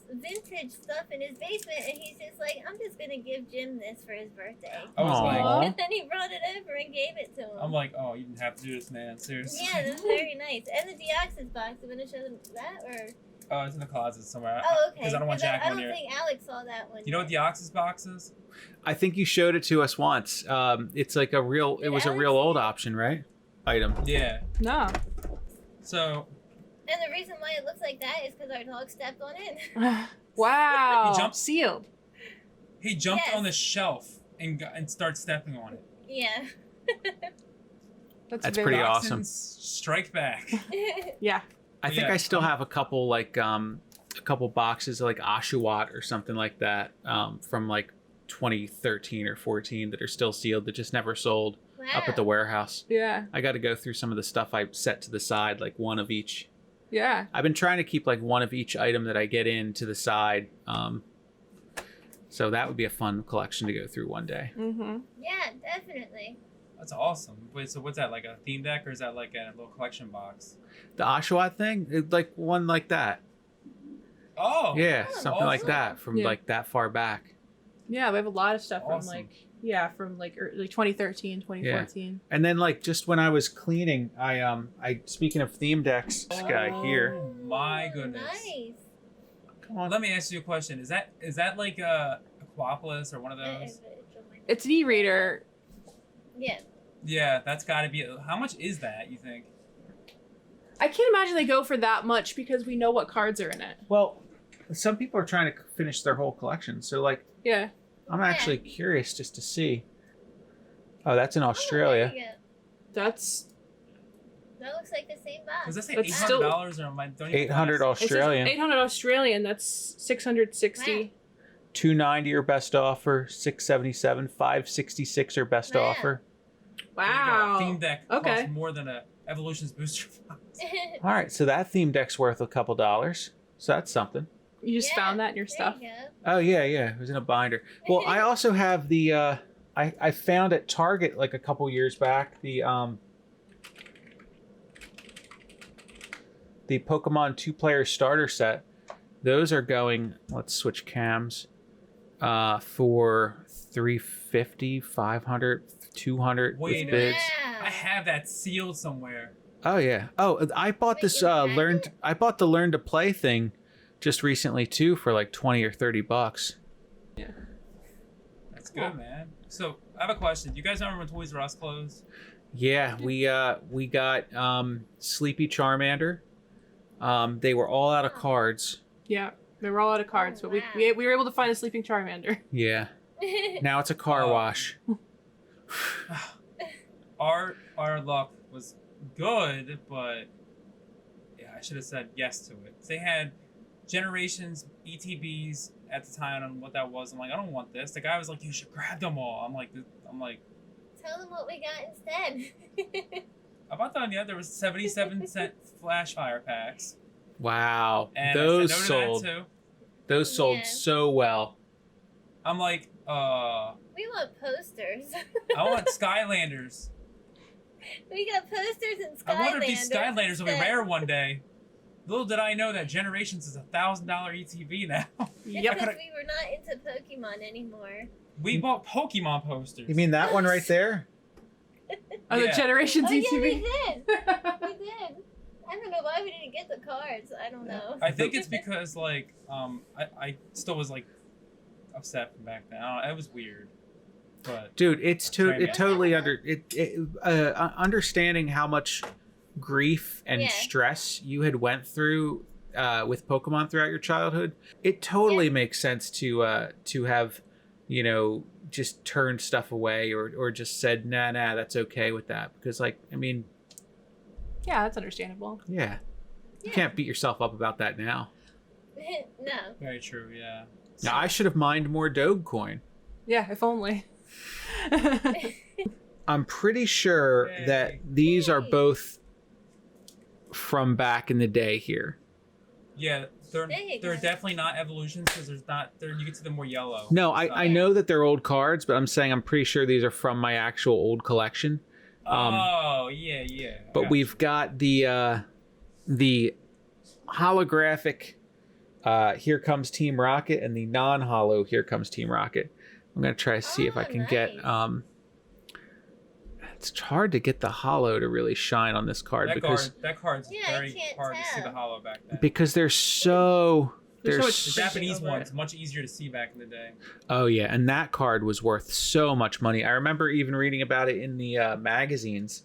S2: vintage stuff in his basement, and he's just like, I'm just gonna give Jim this for his birthday.
S1: I was like,
S2: and then he brought it over and gave it to him.
S1: I'm like, oh, you didn't have to do this, man. Seriously.
S2: Yeah, it was very nice. And the Deoxys box. I'm gonna show them that, or?
S1: Oh, it's in the closet somewhere.
S2: Oh, okay.
S1: Because I don't want Jack on here.
S2: I don't think Alex saw that one.
S1: You know what the Oxys box is?
S3: I think you showed it to us once. It's like a real. It was a real old option, right? Item.
S1: Yeah.
S4: No.
S1: So.
S2: And the reason why it looks like that is because our dog stepped on it.
S4: Wow.
S1: He jumped.
S4: Sealed.
S1: He jumped on the shelf and started stepping on it.
S2: Yeah.
S3: That's pretty awesome.
S1: Strikeback.
S4: Yeah.
S3: I think I still have a couple boxes of like Oshawott or something like that from like 2013 or 14 that are still sealed that just never sold up at the warehouse.
S4: Yeah.
S3: I got to go through some of the stuff I set to the side, like one of each.
S4: Yeah.
S3: I've been trying to keep like one of each item that I get in to the side. So that would be a fun collection to go through one day.
S4: Mm-hmm.
S2: Yeah, definitely.
S1: That's awesome. Wait, so what's that, like a theme deck or is that like a little collection box?
S3: The Oshawott thing? It's like one like that.
S1: Oh!
S3: Yeah, something
S1: awesome.
S3: like that from like that far back.
S4: Yeah, we have a lot of stuff
S1: Awesome.
S4: from like 2013, 2014.
S3: Yeah. And then like just when I was cleaning, I speaking of theme decks, this guy here.
S1: Oh my goodness.
S2: Nice.
S3: Come on.
S1: Let me ask you a question. Is that like a Aquapolis or one of those?
S4: It's an e-reader.
S2: Yeah.
S1: Yeah, that's got to be. How much is that, you think?
S4: I can't imagine they go for that much because we know what cards are in it.
S3: Well, some people are trying to finish their whole collection. So like,
S4: yeah,
S3: I'm actually curious just to see. Oh, that's in Australia.
S2: That looks like the same box.
S1: Does that say
S4: It's
S1: $800 or am I? Don't even
S3: 800 Australian.
S4: 800 Australian. That's 660.
S2: Wow.
S3: 290 or best offer. 677. 566 or best offer.
S4: Wow.
S1: Theme deck costs more than a Evolutions booster box.
S3: All right, so that theme deck's worth a couple dollars. So that's something.
S4: You just found that in your stuff.
S3: Oh yeah, it was in a binder. Well, I also have the I found at Target like a couple years back the Pokemon 2-player starter set. Those are going, let's switch cams, for $350, $500, $200 with bids.
S1: I have that sealed somewhere.
S3: Oh yeah. Oh, I bought this I bought the Learn to Play thing just recently too for like $20 or $30.
S4: Yeah.
S1: That's good, man. So I have a question. Do you guys remember when Toys R Us closed?
S3: Yeah, we got Sleepy Charmander. They were all out of cards.
S4: Yeah, they were all out of cards, but we were able to find a sleeping Charmander.
S3: Yeah. Now it's a car wash.
S1: Our luck was good, but yeah, I should have said yes to it. They had Generations ETBs at the time on what that was. I'm like, I don't want this. The guy was like, you should grab them all. I'm like,
S2: tell them what we got instead.
S1: about that, yeah, there was 77-cent flash fire packs.
S3: Wow,
S1: and
S3: those sold. Those sold so well.
S1: I'm like,
S2: we want posters.
S1: I want Skylanders.
S2: We got posters and Skylanders.
S1: I wonder if these Skylanders will be rare one day. Little did I know that Generations is $1,000 ETB now.
S2: Yep. Because we were not into Pokemon anymore.
S1: We bought Pokemon posters.
S3: You mean that one right there?
S4: Oh, the Generations ETB?
S2: Yeah, we did. We did. I don't know why we didn't get the cards. I don't know.
S1: I think it's because, like, I still was, like, upset from back then. I don't know, it was weird. But
S3: dude, it's totally understanding how much grief and stress you had went through with Pokemon throughout your childhood. It totally makes sense to have, you know, just turned stuff away or just said nah, that's okay with that, because like, I mean,
S4: yeah, that's understandable.
S3: Yeah. You can't beat yourself up about that now.
S2: No.
S1: Very true, yeah.
S3: Now, I should have mined more Dogecoin.
S4: Yeah, if only.
S3: I'm pretty sure that these are both from back in the day here.
S1: Yeah, they're definitely not evolutions because there's not you get to them more yellow.
S3: No, I know that they're old cards, but I'm saying I'm pretty sure these are from my actual old collection.
S1: Oh yeah.
S3: But we've got the holographic Here Comes Team Rocket and the non-holo Here Comes Team Rocket. I'm going to try to see if I can get... it's hard to get the holo to really shine on this card.
S1: That card's very hard to see the holo back then.
S3: Because they're so...
S1: The Japanese one's much easier to see back in the day.
S3: Oh, yeah. And that card was worth so much money. I remember even reading about it in the magazines.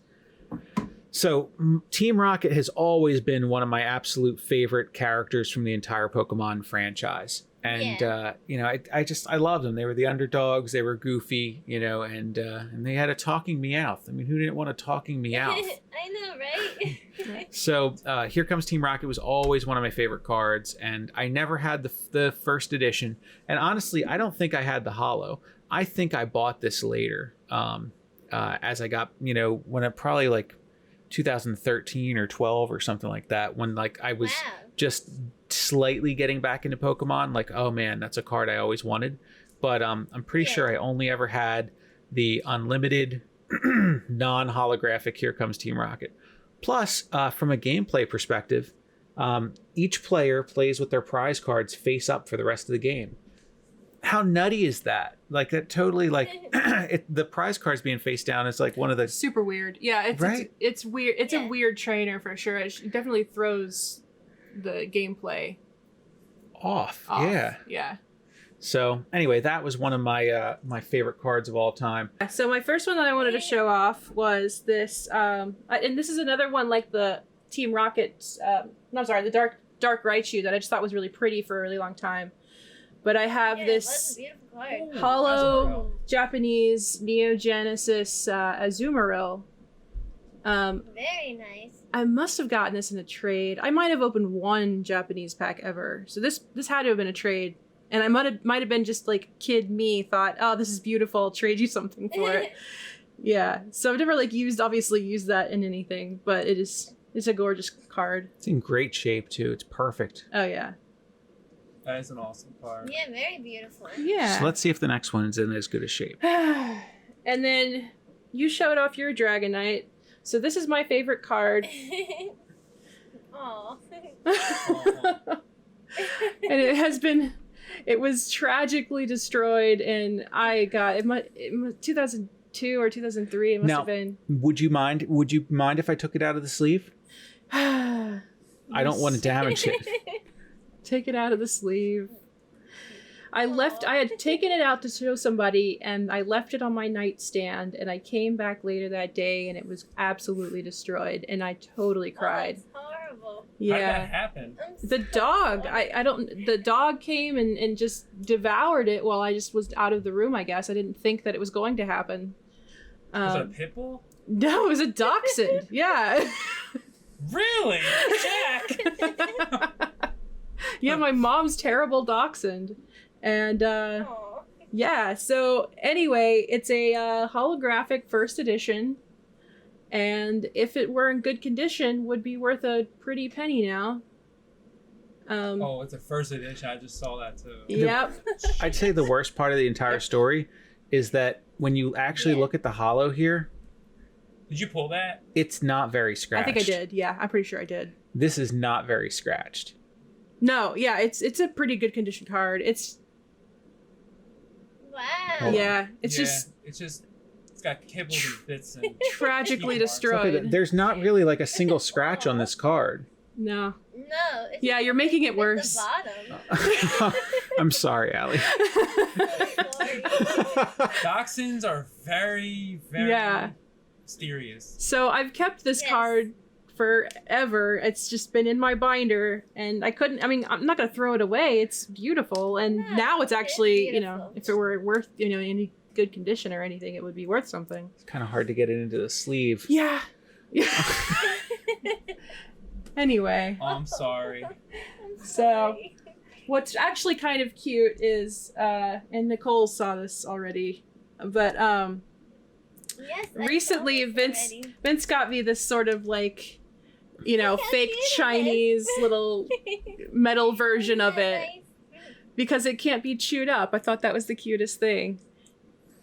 S3: So Team Rocket has always been one of my absolute favorite characters from the entire Pokemon franchise. And, I loved them. They were the underdogs. They were goofy, and they had a talking Meowth. I mean, who didn't want a talking Meowth?
S2: I know, right?
S3: So Here Comes Team Rocket was always one of my favorite cards. And I never had the first edition. And honestly, I don't think I had the holo. I think I bought this later as I got, when it probably like 2013 or 12 or something like that, when like I was just slightly getting back into Pokemon. Like, oh man, that's a card I always wanted. But I'm pretty sure I only ever had the unlimited non-holographic Here Comes Team Rocket. Plus, from a gameplay perspective, each player plays with their prize cards face up for the rest of the game. How nutty is that? Like, that totally, like, the prize cards being face down is like one of the...
S4: Super weird. Yeah, it's weird. It's a weird trainer for sure. It definitely throws the gameplay
S3: off. Yeah. So anyway, that was one of my my favorite cards of all time.
S4: So my first one that I wanted to show off was this, and this is another one like the Team Rocket, the Darkraichu that I just thought was really pretty for a really long time. But I have this holo Japanese Neo Genesis Azumarill.
S2: Very nice.
S4: I must have gotten this in a trade. I might have opened one Japanese pack ever. So this had to have been a trade. And I might have been just like kid me thought, oh, this is beautiful, I'll trade you something for it. Yeah. So I've never obviously used that in anything, but it's a gorgeous card.
S3: It's in great shape too. It's perfect.
S4: Oh yeah.
S1: That is an awesome card.
S2: Yeah, very beautiful.
S4: Yeah.
S3: So let's see if the next one's in as good a shape.
S4: And then you showed off your Dragonite. So this is my favorite card.
S2: Aww.
S4: And it was tragically destroyed, and I got it was 2002 or 2003. It must have been.
S3: Would you mind if I took it out of the sleeve? I don't want to damage it.
S4: Take it out of the sleeve. I had taken it out to show somebody, and I left it on my nightstand, and I came back later that day, and it was absolutely destroyed, and I totally cried.
S2: That's horrible.
S4: Yeah.
S1: How did that happen?
S4: The dog, the dog came and just devoured it while I just was out of the room, I guess. I didn't think that it was going to happen.
S1: Was it a pit bull?
S4: No, it was a dachshund. Yeah.
S1: Really? Jack!
S4: Yeah, my mom's terrible dachshund. And yeah, so anyway, it's a holographic first edition, and if it were in good condition, would be worth a pretty penny now.
S1: It's a first edition. I just saw that too.
S4: Yep.
S3: I'd say the worst part of the entire story is that when you actually look at the holo here,
S1: did you pull that?
S3: It's not very scratched.
S4: I think I did. Yeah, I'm pretty sure I did.
S3: This is not very scratched.
S4: No, yeah, it's a pretty good condition card. It's
S2: wow.
S4: Yeah,
S1: it's got kibbles and bits and
S4: tragically destroyed.
S3: There's not really like a single scratch on this card.
S2: No.
S4: Yeah, you're making it worse.
S2: The bottom.
S3: I'm sorry, Allie.
S2: Sorry.
S1: Dachshunds are very, very mysterious.
S4: So I've kept this card forever. It's just been in my binder, and I'm not gonna throw it away. It's beautiful, and now it's actually, if it were worth, any good condition or anything, it would be worth something.
S3: It's kind of hard to get it into the sleeve.
S4: Yeah. Anyway.
S1: Oh, I'm sorry.
S4: So what's actually kind of cute is, and Nicole saw this already, but recently Vince got me this sort of like, fake Chinese little metal version of it because it can't be chewed up. I thought that was the cutest thing.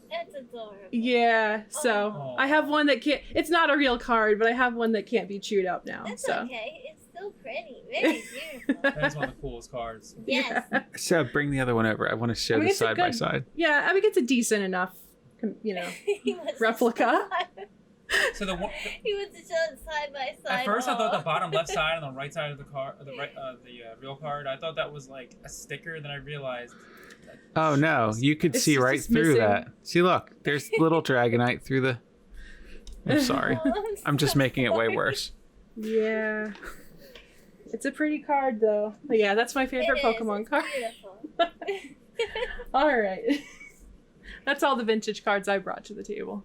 S2: That's adorable.
S4: Yeah, so I have one that can't. It's not a real card, but I have one that can't be chewed up now.
S2: That's
S4: so.
S2: Okay. It's still so pretty. Very beautiful.
S1: That's one of the coolest cards.
S2: Yes.
S4: Yeah.
S3: So bring the other one over. I want to show this side by side.
S4: Yeah, I mean, it's a decent enough, replica.
S1: So the one.
S2: He wants to show it side by side.
S1: At first, I thought the bottom left side and the right side of the card, the real card, I thought that was like a sticker. Then I realized.
S3: Oh no, you could see right through that. See, look, there's little Dragonite through the. I'm sorry. I'm just making it way worse.
S4: Yeah. It's a pretty card, though. But yeah, that's my favorite Pokemon card.
S2: Beautiful.
S4: All right. That's all the vintage cards I brought to the table.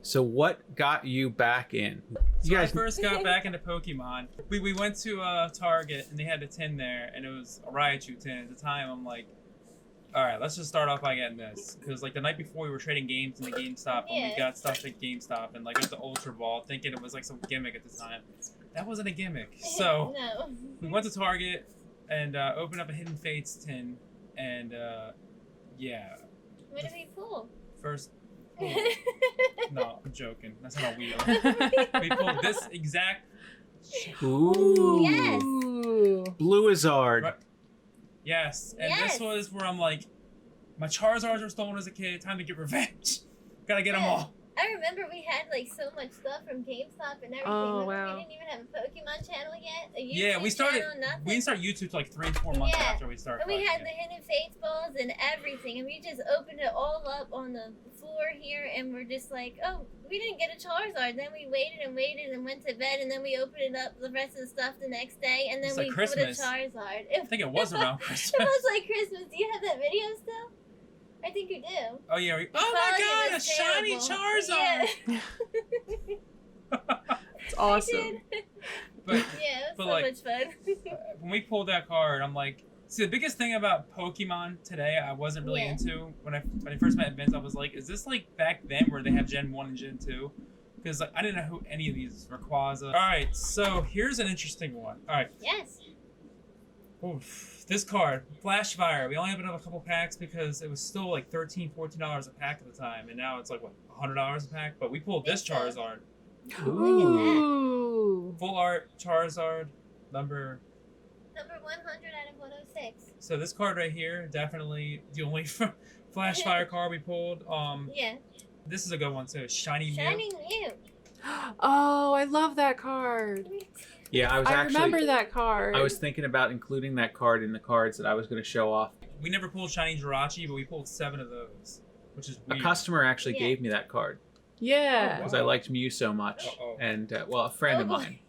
S3: So what got you back in?
S1: So when I first got back into Pokemon, we went to Target and they had a tin there, and it was a Raichu tin. At the time, I'm like, all right, let's just start off by getting this. Because like the night before we were trading games in the GameStop, and we got stuff at GameStop, and like went to Ultra Ball thinking it was like some gimmick at the time. That wasn't a gimmick. So
S2: No.
S1: we went to Target and opened up a Hidden Fates tin, and yeah.
S2: What did we pull?
S1: First. No, I'm joking. That's not a wheel. We pulled this exact.
S3: Ooh.
S2: Yes.
S3: Bluizard.
S1: Right. Yes, and this was where I'm like, my Charizards were stolen as a kid. Time to get revenge. Gotta get them all.
S2: I remember we had like so much stuff from GameStop and everything.
S4: Oh,
S2: Remember
S4: wow.
S2: We didn't even have a Pokemon channel yet. A YouTube
S1: Yeah, we started.
S2: Channel, nothing.
S1: We didn't start YouTube till like 3 and 4 months
S2: Yeah.
S1: after we started.
S2: And we had
S1: playing
S2: the
S1: it.
S2: Hidden Fates balls and everything, and we just opened it all up on the floor here, and we're just like, oh, we didn't get a Charizard. Then we waited and waited and went to bed, and then we opened it up the rest of the stuff the next day, and then
S1: It's
S2: we
S1: like
S2: put a
S1: Christmas.
S2: Charizard.
S1: I think it was around
S2: It
S1: Christmas.
S2: was like Christmas. Do you have that video still? I think you do.
S1: Oh yeah. Oh my
S2: Quality
S1: God! A
S2: was
S1: shiny
S2: terrible.
S1: Charizard.
S2: Yeah.
S4: It's awesome.
S2: I did.
S1: But
S2: Yeah, it was
S1: But,
S2: so
S1: like,
S2: much fun.
S1: when we pulled that card, I'm like, see, the biggest thing about Pokemon today, I wasn't really
S2: Yeah.
S1: into when I first met Vince. I was like, is this like back then where they have Gen 1 and Gen 2? Because like I didn't know who any of these were. Rayquaza. All right, so here's an interesting one. All right.
S2: Yes.
S1: Oof. This card, Flash Fire. We only opened up a couple packs because it was still like $13, $14 a pack at the time, and now it's like what, $100 a pack. But we pulled this
S2: Think so.
S1: Charizard,
S4: Ooh.
S1: full art Charizard, number.
S2: Number 100 out of 106.
S1: So this card right here, definitely the only Flash Fire card we pulled.
S2: Yeah.
S1: This is a good one too. Shiny Mew.
S2: Shining Mew.
S4: Oh, I love that card.
S3: Yeah,
S4: I remember that card.
S3: I was thinking about including that card in the cards that I was going to show off.
S1: We never pulled Shiny Jirachi, but we pulled 7 of those, which is
S3: A
S1: weird.
S3: customer actually
S2: Yeah.
S3: gave me that card
S4: Yeah.
S3: because I liked Mew so much,
S1: Uh-oh.
S3: and well, a friend of
S2: Oh, boy.
S3: mine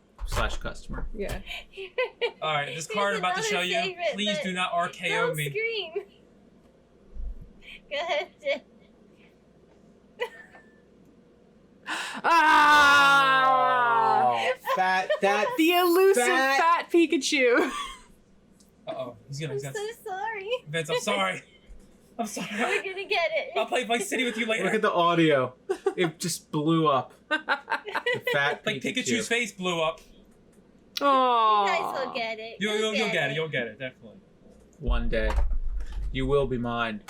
S3: / customer.
S4: Yeah.
S1: All right, this card I'm about to show you. Please do not RKO
S2: Don't
S1: me.
S2: scream. Go ahead, Jen.
S4: Ah!
S3: Fat that.
S4: The elusive
S3: Fat-
S4: fat Pikachu.
S1: Uh-oh. He's
S2: I'm
S1: gonna.
S2: so sorry.
S1: Vince, I'm sorry. I'm sorry.
S2: We're gonna get it.
S1: I'll play Vice City with you later.
S3: Look at the audio. It just blew up. The fat
S1: Like Pikachu's face blew up.
S2: You guys
S4: Aww.
S2: will get it.
S1: You'll get it. You'll get it, definitely.
S3: One day, you will be mine.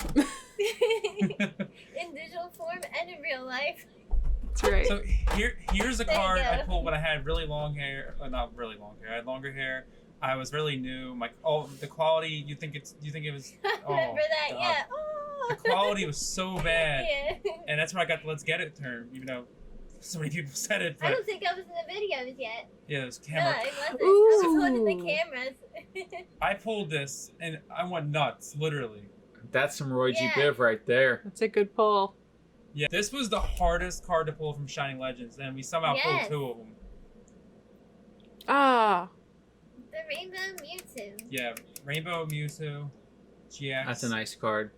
S2: In digital form and in real life.
S4: That's right.
S1: So here's a
S2: There you
S1: card I
S2: go.
S1: pulled when I had really long hair. Not really long hair. I had longer hair. I was really new. The quality. You think it was? Oh,
S2: Remember that?
S1: God.
S2: Yeah. Oh.
S1: The quality was so bad,
S2: Yeah.
S1: and that's where I got the "Let's Get It" term. Even though so many people said it,
S2: I
S1: but
S2: don't think I was in the videos yet.
S1: yeah, it was
S2: No,
S1: camera.
S2: I wasn't. I was holding the
S4: Ooh.
S2: cameras.
S1: I pulled this and I went nuts, literally.
S3: That's some Roy G.
S2: Yeah.
S3: Biv right there.
S4: That's a good pull.
S1: Yeah, this was the hardest card to pull from Shining Legends, and we somehow pulled
S2: Yes.
S1: 2 of them.
S4: Ah.
S2: The Rainbow Mewtwo.
S1: Yeah, Rainbow Mewtwo, GX.
S3: That's a nice card.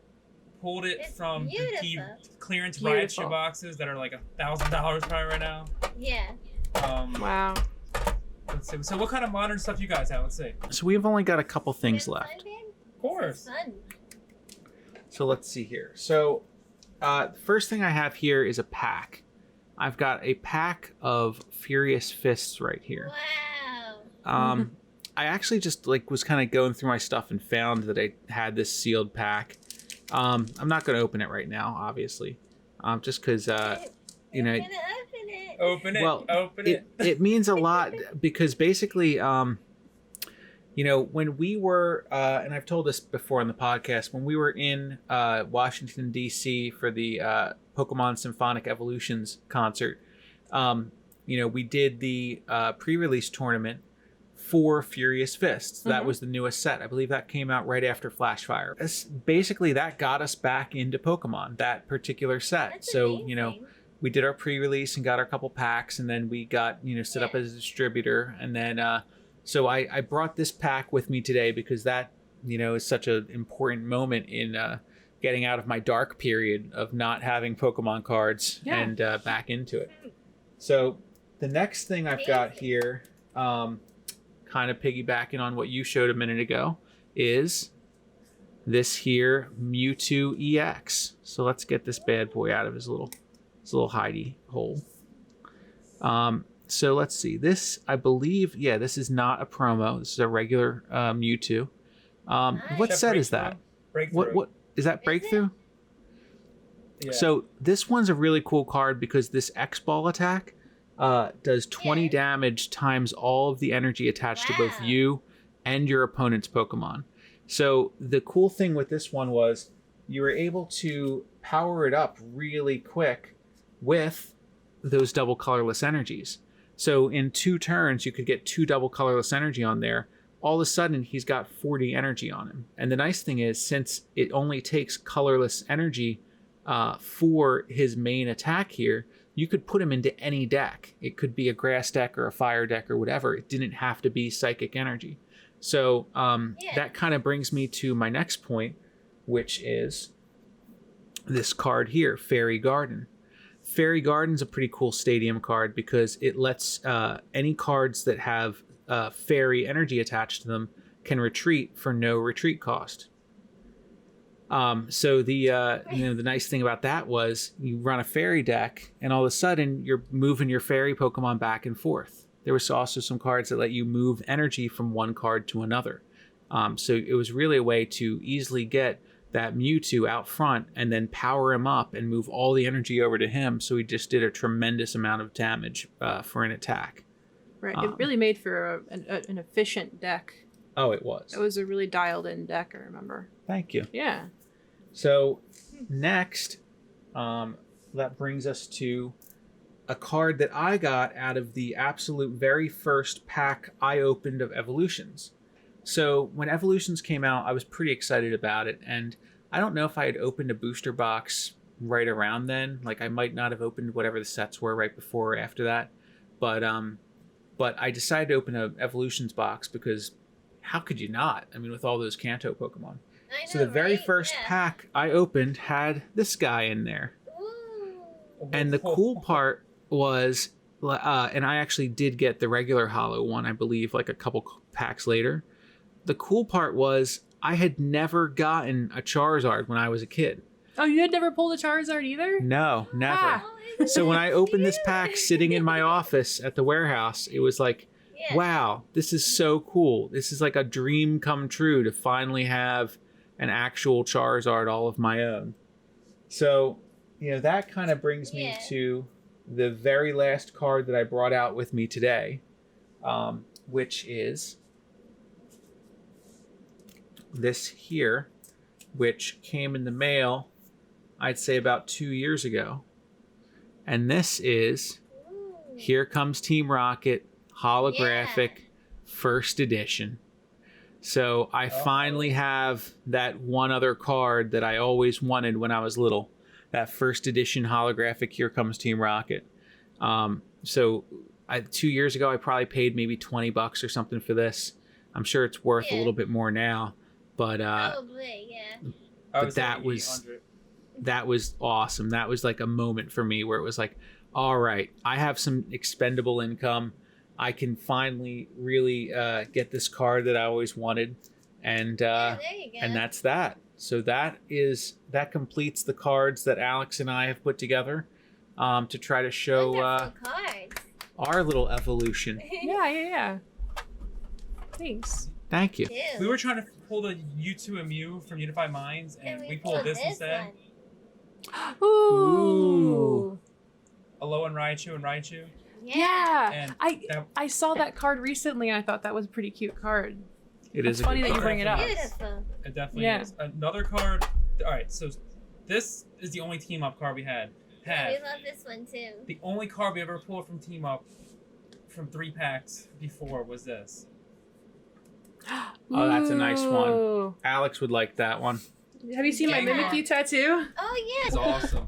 S1: Pulled it
S2: It's
S1: from the key
S2: beautiful.
S1: clearance riot
S4: Beautiful.
S1: shoe boxes that are like $1,000 probably right now.
S2: Yeah.
S4: Wow.
S1: Let's see. So what kind of modern stuff you guys have? Let's see.
S3: So we've only got a couple things
S2: Good
S3: left.
S2: fun, man?
S1: Of course.
S2: Fun.
S3: So let's see here. So the first thing I have here is a pack. I've got a pack of Furious Fists right here.
S2: Wow.
S3: I actually just was kind of going through my stuff and found that I had this sealed pack. I'm not going to open it right now, obviously, just because
S2: I'm gonna open it.
S1: Open it.
S3: Well,
S1: open it.
S3: It means a lot because basically, you know, when we were, and I've told this before on the podcast, when we were in Washington, D.C. for the Pokemon Symphonic Evolutions concert, you know, we did the pre-release tournament for Furious Fists. That was the newest set. I believe that came out right after Flashfire. Basically, that got us back into Pokemon, that particular set.
S2: That's
S3: so,
S2: amazing.
S3: you know, we did our pre-release and got our couple packs, and then we got, you know, set up as a distributor. And then, so I brought this pack with me today because that, you know, is such an important moment in getting out of my dark period of not having Pokemon cards and back into it. So the next thing I've got here, kind of piggybacking on what you showed a minute ago, is this here Mewtwo EX. So let's get this bad boy out of his little hidey hole. So let's see. This, I believe, this is not a promo. This is a regular Mewtwo. What set is that?
S1: Breakthrough.
S3: What is that? Breakthrough?
S1: Yeah.
S3: So this one's a really cool card because this X-Ball attack does 20 damage times all of the energy attached to both you and your opponent's Pokemon. So the cool thing with this one was you were able to power it up really quick with those double colorless energies. So in 2 turns, you could get 2 double colorless energy on there. All of a sudden, he's got 40 energy on him. And the nice thing is, since it only takes colorless energy for his main attack here, you could put him into any deck. It could be a grass deck or a fire deck or whatever. It didn't have to be psychic energy. So that kind of brings me to my next point, which is this card here, Fairy Garden. Fairy Garden's a pretty cool stadium card because it lets any cards that have fairy energy attached to them can retreat for no retreat cost. So the you know, the nice thing about that was you run a fairy deck and all of a sudden you're moving your fairy Pokemon back and forth. There was also some cards that let you move energy from one card to another. So it was really a way to easily get that Mewtwo out front and then power him up and move all the energy over to him. So he just did a tremendous amount of damage for an attack.
S4: Right. It really made for an efficient deck.
S3: Oh, it was.
S4: It was a really dialed in deck, I remember.
S3: Thank you.
S4: Yeah.
S3: So next, that brings us to a card that I got out of the absolute very first pack I opened of Evolutions. So when Evolutions came out, I was pretty excited about it. And I don't know if I had opened a booster box right around then. Like I might not have opened whatever the sets were right before or after that. But I decided to open an Evolutions box because how could you not? I mean, with all those Kanto Pokemon.
S2: I know,
S3: So the very
S2: right?
S3: first pack I opened had this guy in there.
S2: Ooh.
S3: And the cool part was, and I actually did get the regular holo one, I believe, like a couple packs later. The cool part was I had never gotten a Charizard when I was a kid.
S4: Oh, you had never pulled a Charizard either?
S3: No, never.
S4: Ah.
S3: So when I opened this pack sitting in my office at the warehouse, it was like, wow, this is so cool. This is like a dream come true to finally have an actual Charizard all of my own. So, you know, that kind of brings me to the very last card that I brought out with me today, which is this here, which came in the mail, I'd say about 2 years ago. And this is Here Comes Team Rocket holographic first edition. So I finally have that one other card that I always wanted when I was little, that first edition holographic Here Comes Team Rocket. So 2 years ago, I probably paid maybe $20 or something for this. I'm sure it's worth a little bit more now, but
S2: Probably,
S3: but that was awesome. That was like a moment for me where it was like, all right, I have some expendable income. I can finally really get this card that I always wanted, and
S2: there you go.
S3: and that's that. So that completes the cards that Alex and I have put together to try to show
S2: cards.
S3: our little evolution.
S4: Yeah. Thanks.
S3: Thank you.
S2: Ew.
S1: We were trying to pull the U2 and Mew from Unified Minds, and we pulled this instead.
S4: Ooh.
S1: Alolan Raichu and Raichu.
S4: Yeah.
S1: And
S4: I saw that card recently and I thought that was a pretty cute card.
S3: It is
S4: funny that you
S3: card.
S4: bring it up.
S2: Beautiful.
S1: It definitely is. Another card. All right, so this is the only team up card we had.
S2: Yeah, we love this one too.
S1: The only card we ever pulled from team up from 3 packs before was this.
S3: Oh, that's a nice one.
S4: Ooh.
S3: Alex would like that one.
S4: Have you seen my Mimikyu tattoo?
S2: Oh yeah.
S1: It's awesome.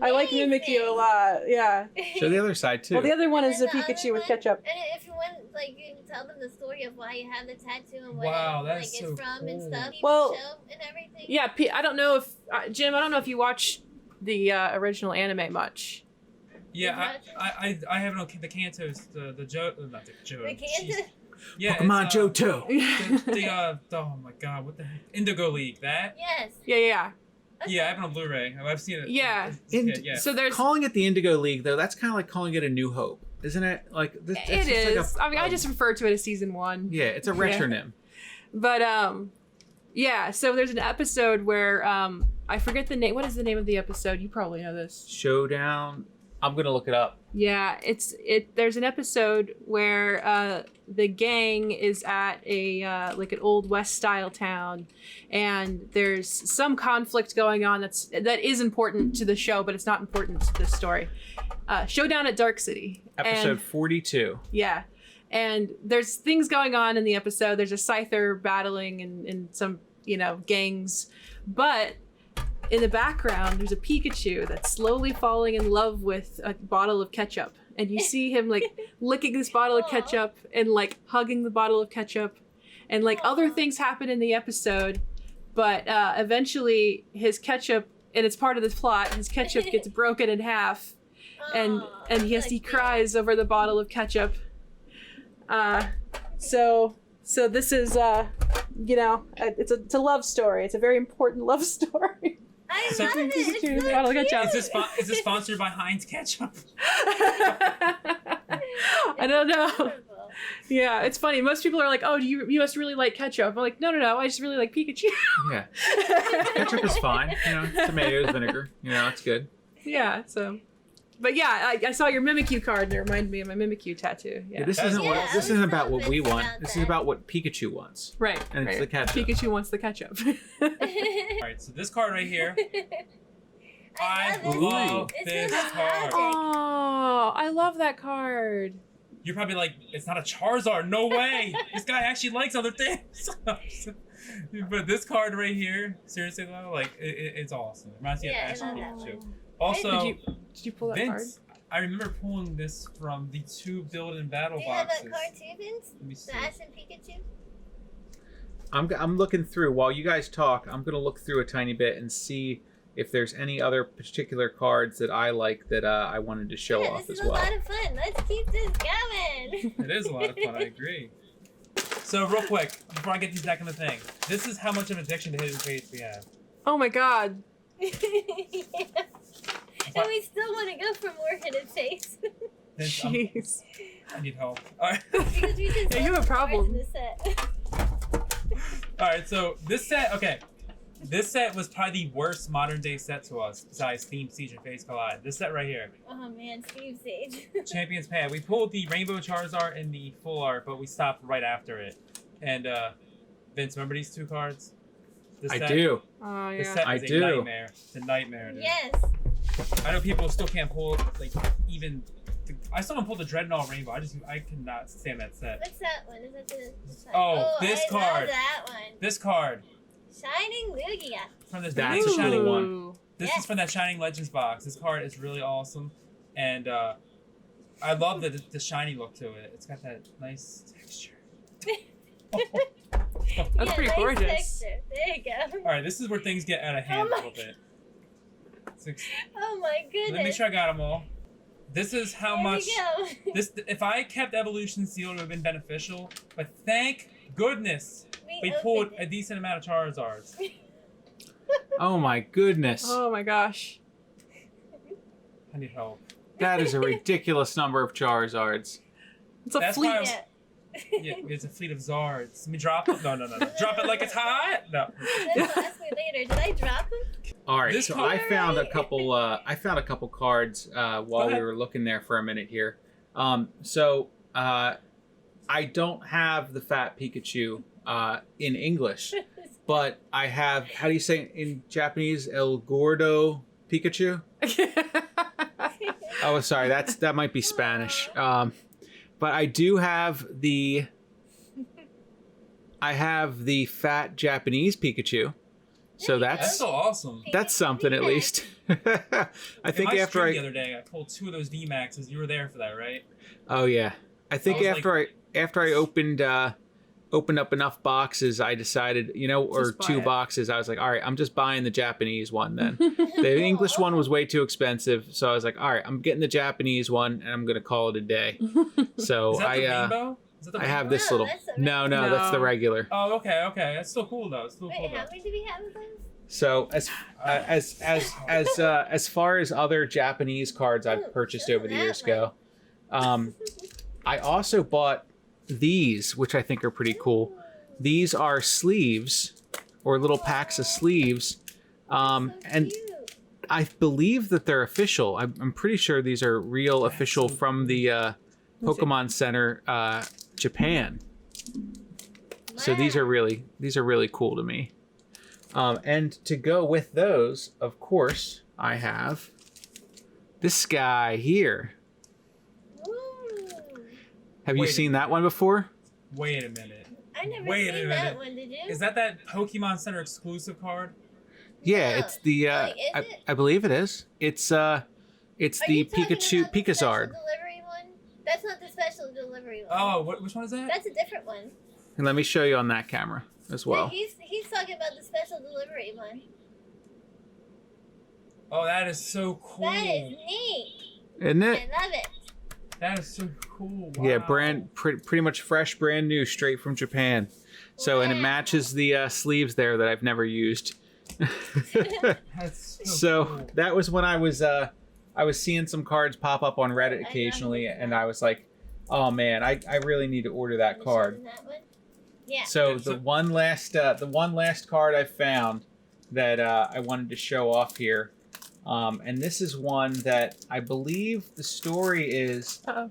S4: I like Mimikyu a lot. Yeah.
S3: Show the other side too.
S4: Well, the other one is a
S2: And the
S4: Pikachu
S2: other
S4: with
S2: one-
S4: ketchup.
S2: And if you want, like, you can tell them the story of why you have the tattoo and what
S1: Wow,
S2: it,
S1: that's
S2: like,
S1: so
S2: it's from and
S1: cool.
S2: stuff.
S4: Well,
S2: Show and everything.
S4: Yeah, I don't know if Jim. I don't know if you watch the original anime much.
S1: Yeah, I haven't. Okay, the Kantos, the Joe, not the Joe.
S2: The Kanto.
S1: Yeah,
S3: Pokemon
S1: it's,
S3: Johto.
S1: oh my god, what the heck? Indigo League, that?
S4: Yeah.
S1: Yeah, I have it on Blu-ray. I've seen it.
S4: Yeah.
S1: Yeah.
S4: So there's
S3: Calling it the Indigo League, though, that's kind of like calling it a New Hope, isn't it? Like this,
S4: it is. I mean, I just refer to it as season 1.
S3: Yeah, it's a retronym.
S4: But yeah. So there's an episode where I forget the name. What is the name of the episode? You probably know this.
S3: Showdown. I'm gonna look it up.
S4: Yeah, there's an episode where the gang is at a like an old West style town, and there's some conflict going on that is important to the show, but it's not important to the story. Showdown at Dark City.
S3: Episode 42.
S4: Yeah. And there's things going on in the episode. There's a Scyther battling in some, gangs. But in the background, there's a Pikachu that's slowly falling in love with a bottle of ketchup. And you see him, like, licking this bottle of ketchup and, like, hugging the bottle of ketchup. And, like, other things happen in the episode. But eventually, his ketchup, and it's part of the plot, his ketchup gets broken in half. And he cries over the bottle of ketchup. So this is it's a love story. It's a very important love story.
S2: I
S1: So-
S2: love it. It's so
S1: Is
S2: cute.
S1: this sponsored by Heinz Ketchup?
S4: I don't know. Yeah, it's funny. Most people are like, "Oh, you must really like ketchup." I'm like, "No, I just really like Pikachu."
S3: Yeah. Ketchup is fine. Tomatoes, vinegar. It's good.
S4: Yeah. So, but yeah, I saw your Mimikyu card and it reminded me of my Mimikyu tattoo. Yeah.
S3: This
S1: That's-
S3: isn't about what we want.
S2: about
S3: This is
S2: that.
S3: about what Pikachu wants.
S4: Right.
S3: And it's the ketchup.
S4: Pikachu wants the ketchup.
S1: All right, so this card right here. I
S2: love it.
S1: love
S2: It's
S1: this
S2: so
S1: card.
S4: Oh, I love that card.
S1: You're probably like, it's not a Charizard. No way. This guy actually likes other things. But this card right here, seriously though, like it's awesome. It reminds me of
S2: Yeah, I
S1: Ash
S2: love
S1: and
S2: that
S1: Pikachu.
S2: one.
S1: Also,
S4: Did you pull that
S1: Vince, I remember pulling this from the 2 build-in battle
S2: Do you have
S1: boxes.
S2: that card too, Vince?
S1: Let me see.
S2: The Ash and Pikachu?
S3: I'm looking through. While you guys talk, I'm going to look through a tiny bit and see if there's any other particular cards that I like that I wanted to show off
S2: This
S3: as
S2: is
S3: well.
S2: a lot of fun. Let's keep this going.
S1: It is a lot of fun, I agree. So real quick, before I get these back in the thing, this is how much of an addiction to Hidden Fates we have.
S4: Oh my god.
S2: Yeah. And we still want to go for more Hidden Fates.
S1: Vince,
S4: Jeez.
S1: I need help. Alright.
S2: Because we just
S4: Yeah, you have a
S2: love the cards
S4: problem.
S2: in the set.
S1: Alright, so this set, okay. This set was probably the worst modern day set to us, besides Theme, Siege, and Phase Collide. This set right here.
S2: Oh man, Steve Sage.
S1: Champion's Pad. We pulled the Rainbow Charizard and the Full Art, but we stopped right after it. And, Vince, remember these 2 cards? This
S3: I
S1: set?
S3: do.
S4: Oh
S1: This
S4: yeah.
S1: set
S3: I
S1: is a
S3: do.
S1: nightmare. It's a nightmare, dude.
S2: Yes.
S1: I know people still can't pull, like, even... I still don't pull the Dreadnought Rainbow. I cannot stand that set.
S2: What's that one? Is that the side?
S1: Oh, this
S2: I
S1: card.
S2: love that one.
S1: This card.
S2: Shining Lugia.
S1: From this
S3: That's
S1: big
S3: a
S1: Shining
S3: cool
S1: one.
S4: Ooh.
S1: This
S2: Yes.
S1: is from that Shining Legends box. This card is really awesome. And I love the shiny look to it. It's got that nice texture.
S4: That's pretty
S2: nice
S4: gorgeous.
S2: Texture. There you go.
S1: Alright, this is where things get out of hand
S2: Oh
S1: a little bit.
S2: Oh my goodness.
S1: Let me make sure I got them all. This is how
S2: There
S1: much...
S2: we go.
S1: This, if I kept Evolution sealed, it would have been beneficial. But thank goodness we pulled
S2: opened
S1: a
S2: it.
S1: decent amount of Charizards.
S3: Oh my goodness.
S4: Oh my gosh.
S1: I need help.
S3: That is a ridiculous number of Charizards.
S4: It's a
S1: That's
S4: fleet.
S1: why
S2: Yeah.
S1: Yeah, it's a fleet of Zards. Let me drop it. No. Drop it like it's hot. No.
S2: Then ask me later. Did I drop them?
S3: All right, so I found a couple. I found a couple cards while we were looking there for a minute here. I don't have the fat Pikachu in English, but I have. How do you say it in Japanese? El Gordo Pikachu. Oh, sorry. That might be Spanish. But I do have the. I have the fat Japanese Pikachu. So that's
S1: so awesome.
S3: That's something at least. I think after
S1: the other day I pulled 2 of those VMAXs. You were there for that, right?
S3: Oh yeah. I think after I opened up enough boxes, I decided, or 2 boxes, I was like, all right, I'm just buying the Japanese one then. The English one was way too expensive, so I was like, all right, I'm getting the Japanese one and I'm gonna call it a day. So
S1: Is that the rainbow?
S3: I have this little. No, that's the regular.
S1: Oh, okay. That's still cool though.
S2: Wait, how many do we have of those?
S3: So as far as other Japanese cards I've purchased over the years go, I also bought these, which I think are pretty cool. These are sleeves, or little packs of sleeves, and I believe that they're official. I'm pretty sure these are real official from the Pokemon Center, Japan. So these are really cool to me. And to go with those, of course, I have this guy here. Have you seen that one before?
S1: Wait a minute.
S2: I never seen that one, did you?
S1: Is that Pokemon Center exclusive card?
S3: Yeah, it's the I believe it is. It's the Pikachu Charizard.
S2: That's not the special delivery one.
S1: Oh, which one is that?
S2: That's a different one.
S3: And let me show you on that camera as well.
S2: No, he's talking about the special delivery one.
S1: Oh, that is so cool.
S2: That is neat.
S3: Isn't it?
S2: I love it.
S1: That is so cool. Wow.
S3: Yeah, pretty much fresh, brand new, straight from Japan. So, and it matches the sleeves there that I've never used.
S1: That's
S3: so
S1: cool.
S3: that was when I was seeing some cards pop up on Reddit occasionally, and I was like, oh man, I really need to order that card.
S2: Yeah.
S3: So the one last card I found that I wanted to show off here, and this is one that I believe the story is that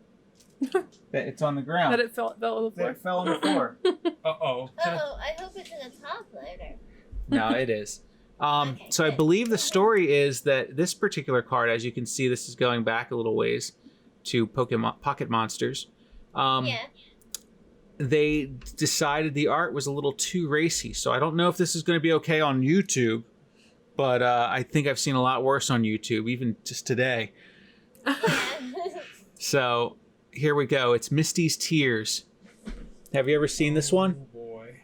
S3: it's on the ground.
S4: That it fell on the floor.
S3: That it fell on the floor.
S1: Uh-oh.
S2: I hope it's in the top later.
S3: No, it is.
S2: Okay,
S3: so I believe the story is that this particular card, as you can see, this is going back a little ways to Pokemon Pocket Monsters.
S2: Yeah.
S3: They decided the art was a little too racy, so I don't know if this is going to be okay on YouTube, but I think I've seen a lot worse on YouTube, even just today. So here we go. It's Misty's Tears. Have you ever seen this one?
S1: Oh boy.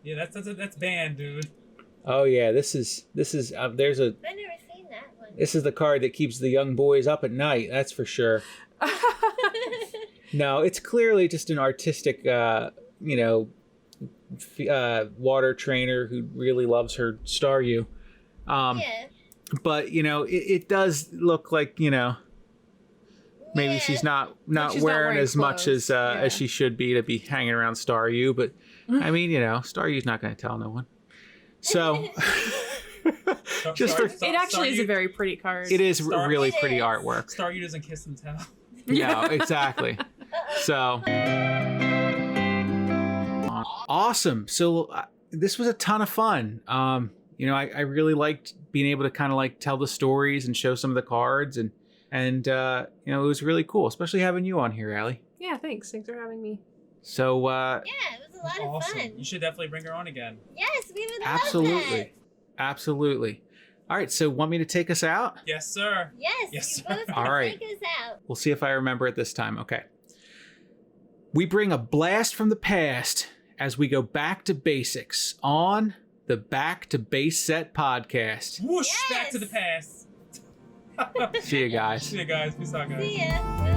S1: Yeah, that's banned, dude.
S3: Oh yeah, this is there's a.
S2: I've never seen that one.
S3: This is the card that keeps the young boys up at night. That's for sure. No, it's clearly just an artistic, water trainer who really loves her Staryu.
S2: Yeah.
S3: But it does look like maybe she's not wearing as much as she should be to be hanging around Staryu. But I mean, Staryu's not going to tell no one. So
S4: it actually is a very pretty card.
S3: It is really pretty artwork.
S1: Staryu doesn't kiss and tell.
S3: No, exactly. So awesome. So this was a ton of fun. I really liked being able to kind of like tell the stories and show some of the cards, and it was really cool, especially having you on here, Allie.
S4: Yeah, thanks for having me.
S3: So
S2: yeah, it was a lot of fun.
S1: You should definitely bring her on again.
S2: Yes, we would
S3: absolutely
S2: love that.
S3: Absolutely. All right, so want me to take us out?
S1: Yes, sir.
S2: Yes,
S1: Yes,
S2: you
S1: sir.
S2: both
S3: All
S2: can
S3: right.
S2: take us out.
S3: We'll see if I remember it this time. Okay. We bring a blast from the past as we go back to basics on the Back to Base Set podcast.
S1: Whoosh,
S2: Yes.
S1: back to the past.
S3: See you guys.
S1: See you guys. Peace out, guys.
S2: See ya.